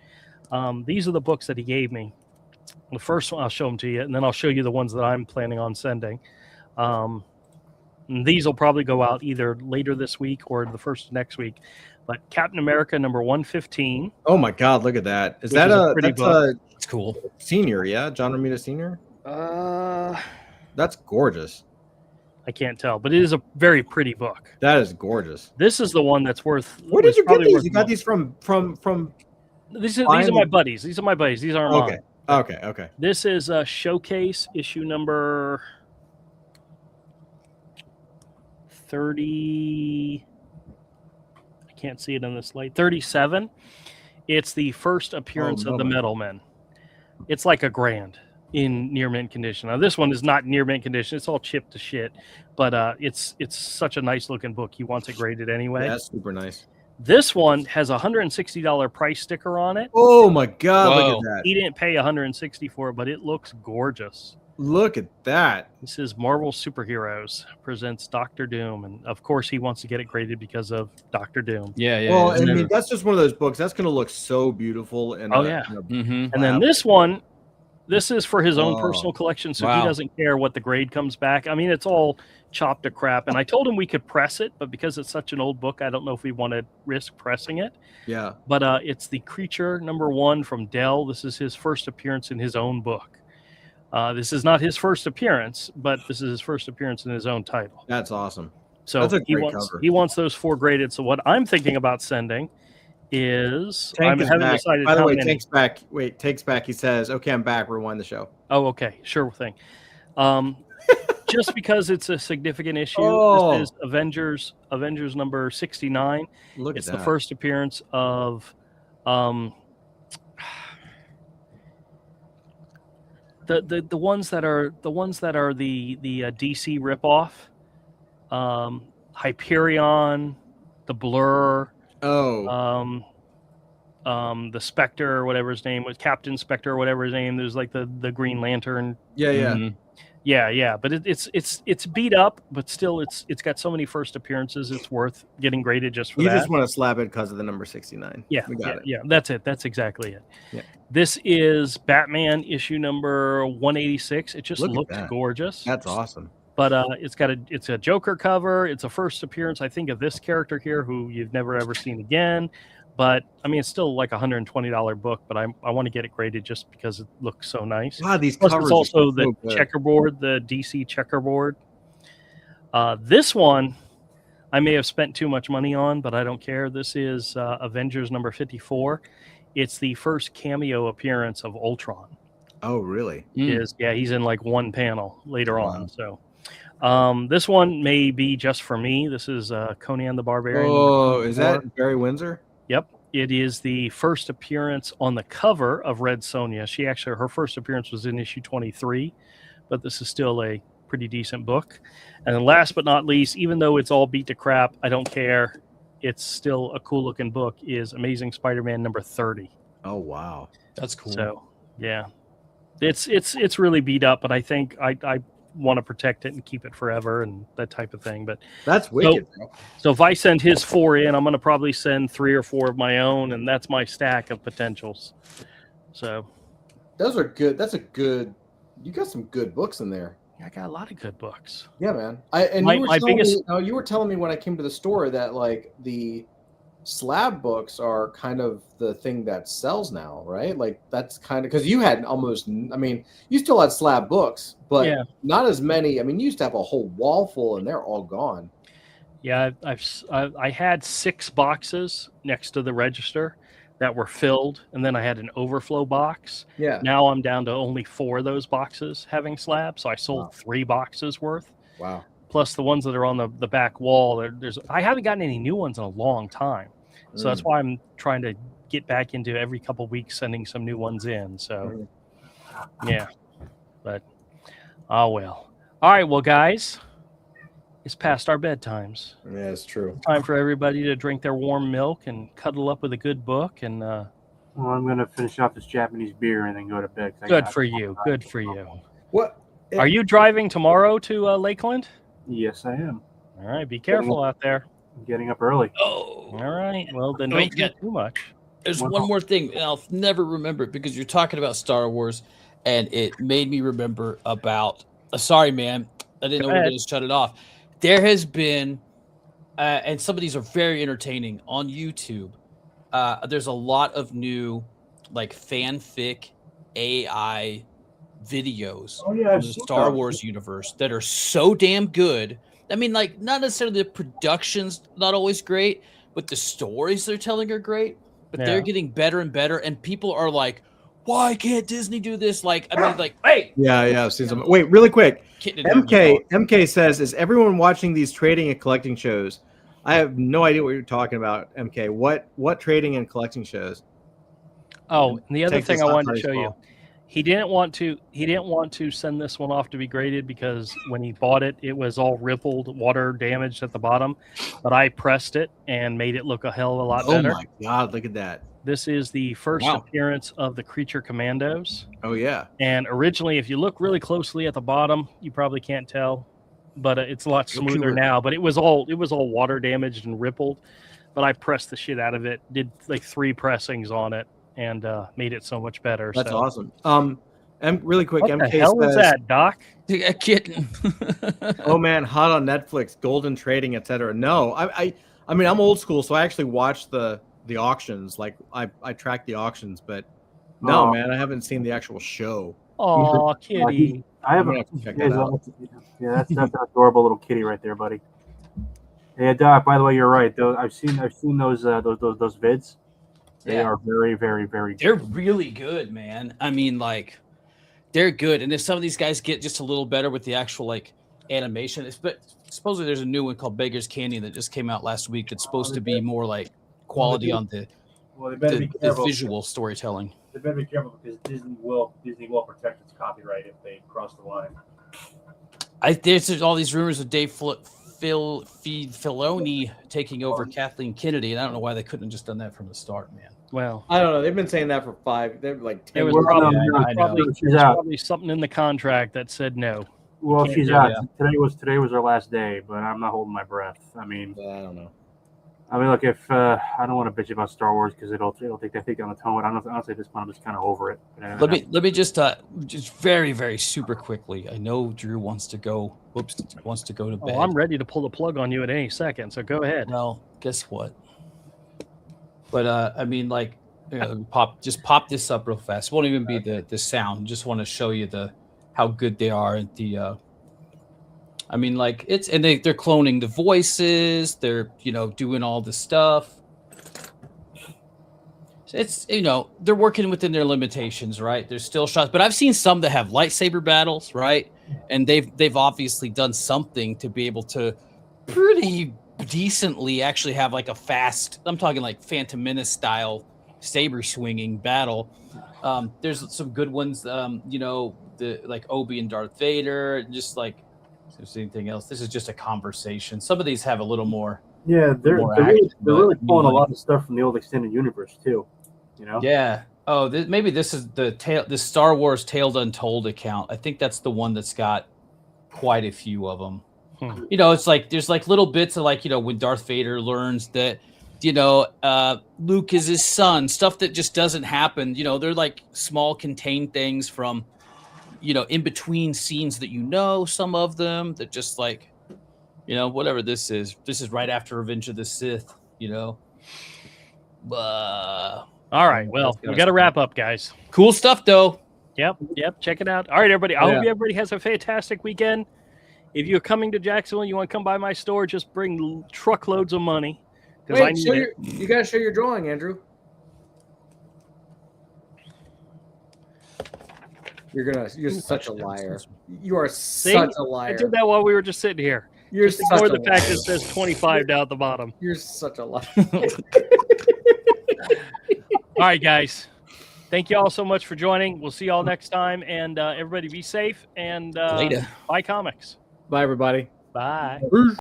These are the books that he gave me. The first one I'll show them to you, and then I'll show you the ones that I'm planning on sending. And these will probably go out either later this week or the first of next week. But Captain America number 115. Oh my God! Look at that. Is Which that is a a pretty that's book. a It's cool. senior? Yeah, John Romita Senior. That's gorgeous. I can't tell, but it is a very pretty book. That is gorgeous. This is the one that's worth. Where did was you get probably these? worth You got more. these from? These are Fine. my buddies. These are my buddies. These aren't Okay. mine. Okay. This is a showcase issue number 30. I can't see it in this light. 37. It's the first appearance of the no. Metal Men. It's like a grand in near mint condition. Now this one is not near mint condition. It's all chipped to shit, but it's such a nice looking book. He wants it graded anyway. Yeah, that's super nice. This one has a $160 price sticker on it. Oh my God! Whoa. Look at that. He didn't pay $160 for it, but it looks gorgeous. Look at that. This is Marvel Superheroes presents Doctor Doom, and of course he wants to get it graded because of Doctor Doom. Yeah. Well, yeah. I mean, that's just one of those books that's going to look so beautiful. And Oh, yeah. Mhm. And then this one, this is for his own Oh. personal collection, so Wow. he doesn't care what the grade comes back. I mean, it's all chopped to crap, and I told him we could press it, but because it's such an old book, I don't know if we want to risk pressing it. Yeah. But it's the Creature number 1 from Dell. This is his first appearance in his own book. This is not his first appearance, but this is his first appearance in his own title. That's awesome. So That's a he great wants cover. he wants those 4 graded. So what I'm thinking about sending is I Tank is haven't back. decided By the how way, many. Tank's back. Wait, Tank's back. He says, "Okay, I'm back. Rewind the show." Oh, okay, sure thing. Just because it's a significant issue, Oh. this is Avengers number 69. Look It's at the that. first appearance of the ones that are the DC ripoff. Hyperion, the Blur, Oh, the Spectre or whatever his name was, Captain Spectre or whatever his name. There's like the Green Lantern. yeah. Mhm. Yeah. But it's beat up, but still it's got so many first appearances. It's worth getting graded just for You that. just want to slap it because of the number 69. Yeah, we got it. yeah. That's it. That's exactly it. Yeah. This is Batman issue number 186. It just Look at looks that. gorgeous. That's awesome. But it's a Joker cover. It's a first appearance, I think, of this character here, who you've never ever seen again. But I mean, it's still like a $120 book. But I want to get it graded just because it looks so nice. God, these Plus, covers it's also are the so good. checkerboard, the DC checkerboard. This one, I may have spent too much money on, but I don't care. This is Avengers number 54. It's the first cameo appearance of Ultron. Oh, really? Mm. He's in like one panel later Wow. on. So this one may be just for me. This is Conan the Barbarian. Oh, is number that Barry Windsor? Yep. It is the first appearance on the cover of Red Sonja. Her first appearance was in issue 23, but this is still a pretty decent book. And then last but not least, even though it's all beat to crap, I don't care. It's still a cool looking book, is Amazing Spider-Man number 30. Oh, wow. That's cool. So yeah, it's really beat up, but I think I want to protect it and keep it forever and that type of thing. But That's wicked, bro. so if I send his 4 in, I'm going to probably send 3 or 4 of my own, and that's my stack of potentials. So Those are good. That's a good. You got some good books in there. I got a lot of good books. Yeah, man. My biggest- You were telling me when I came to the store that like the slab books are kind of the thing that sells now, right? Like that's kind of because you had almost, I mean, you still had slab books, but Yeah. not as many. I mean, you used to have a whole wall full, and they're all gone. Yeah, I had 6 boxes next to the register that were filled, and then I had an overflow box. Yeah. Now I'm down to only 4 of those boxes having slabs, so I sold Wow. 3 boxes worth. Wow. Plus the ones that are on the back wall. There's I haven't gotten any new ones in a long time, so that's why I'm trying to get back into every couple weeks sending some new ones in. So yeah, but oh well. All right, well guys, it's past our bedtimes. Yeah, it's true. Time for everybody to drink their warm milk and cuddle up with a good book. And Well, I'm gonna finish off this Japanese beer and then go to bed. 'cause I good got- for you. Good for you. What? Are you driving tomorrow to Lakeland? Yes, I am. All right, be careful out there. I'm getting up early. Oh, All right. Well, then Wait, don't drink too much. there's One one more. more thing, and I'll never remember it because you're talking about Star Wars, and it made me remember about. Sorry, man, I didn't Go know we were ahead. going to shut it off. There has been, and some of these are very entertaining on YouTube. There's a lot of new, like fanfic AI videos Oh yeah, in I've the seen Star those. Wars universe that are so damn good. I mean, like, not necessarily the production's not always great, but the stories they're telling are great. But Yeah. they're getting better and better, and people are like, "Why can't Disney do this?" Like, I mean, like, hey, Yeah, I've seen some. Wait, really quick. kitten in MK says, "Is everyone watching these trading and collecting shows?" I have no idea what you're talking about, MK. What trading and collecting shows? Oh, and the other Take thing this I off wanted to Tony's show you, call. he didn't want to send this one off to be graded because when he bought it, it was all rippled, water damaged at the bottom. But I pressed it and made it look a hell of a lot Oh better. my God, look at that. This is the first Wow. appearance of the Creature Commandos. Oh yeah. And originally, if you look really closely at the bottom, you probably can't tell, but it's a lot smoother now. But it was all water damaged and rippled. But I pressed the shit out of it, did like 3 pressings on it, and made it so much better. That's so. awesome. Really quick, What MK the hell says, is that, Doc? A kitten. "Oh man, hot on Netflix, Golden Trading, etc." No, I mean, I'm old school, so I actually watch the auctions. Like I track the auctions, but no, Oh. man, I haven't seen the actual show. Oh, kitty. I have I'm a gonna have to check that out. yeah, that's an adorable little kitty right there, buddy. Yeah, Doc. By the way, you're right. Though I've seen those vids. They Yeah. are very, very, very. They're really good, man. I mean, like, they're good. And if some of these guys get just a little better with the actual like animation, but supposedly there's a new one called Beggar's Canyon that just came out last week. That's supposed to be more like quality on the Well, they better be the careful. visual storytelling. They better be careful because Disney will protect its copyright if they cross the line. There's all these rumors of Dave Filoni taking over Kathleen Kennedy, and I don't know why they couldn't have just done that from the start, man. Well, I don't know. They've been saying that for 5. They're like 10 there was Well, years. probably, no, there was I know. probably, She's there was out. probably something in the contract that said no. Well, Can't she's do out. that. Today was her last day, but I'm not holding my breath. I mean, I don't know. look, if I don't want to bitch about Star Wars because it'll take that thing on the tone. Honestly, at this point, I'm just kind of over it. Let me just very, very super quickly. I know Drew wants to go. Wants to go to bed. Oh, I'm ready to pull the plug on you at any second. So go ahead. Well, guess what? But I mean, like, pop this up real fast. It won't even be the sound. Just want to show you how good they are at the. I mean, like they're cloning the voices. They're doing all the stuff. It's they're working within their limitations, right? There's still shots, but I've seen some that have lightsaber battles, right? And they've obviously done something to be able to pretty decently actually have like a fast. I'm talking like Phantom Menace style saber swinging battle. There's some good ones. The like Obi and Darth Vader, and just like if there's anything else. This is just a conversation. Some of these have a little more. Yeah, they're more really, action, they're but really I pulling a mean, lot of stuff from the old extended universe too. Yeah. Oh, maybe this is the Star Wars Tales Untold account. I think that's the one that's got quite a few of them. It's like there's like little bits of like when Darth Vader learns that Luke is his son. Stuff that just doesn't happen. They're like small contained things from in between scenes that some of them that just like whatever this is. This is right after Revenge of the Sith. Uh, All right. Well, we got to wrap up, guys. cool stuff, though. Yep. Check it out. All right, everybody. I Oh, hope yeah. everybody has a fantastic weekend. If you're coming to Jacksonville, you want to come by my store, just bring truckloads of money because I need it. you gotta show your drawing, Andrew. You're such a liar. You are such a I liar. did that while we were just sitting here. You're Just such ignore a the fact liar. it says 25 down at the bottom. You're such a liar. All right, guys. Thank you all so much for joining. We'll see you all next time. And everybody be safe and Later. buy comics. Bye, everybody. Bye. Peace.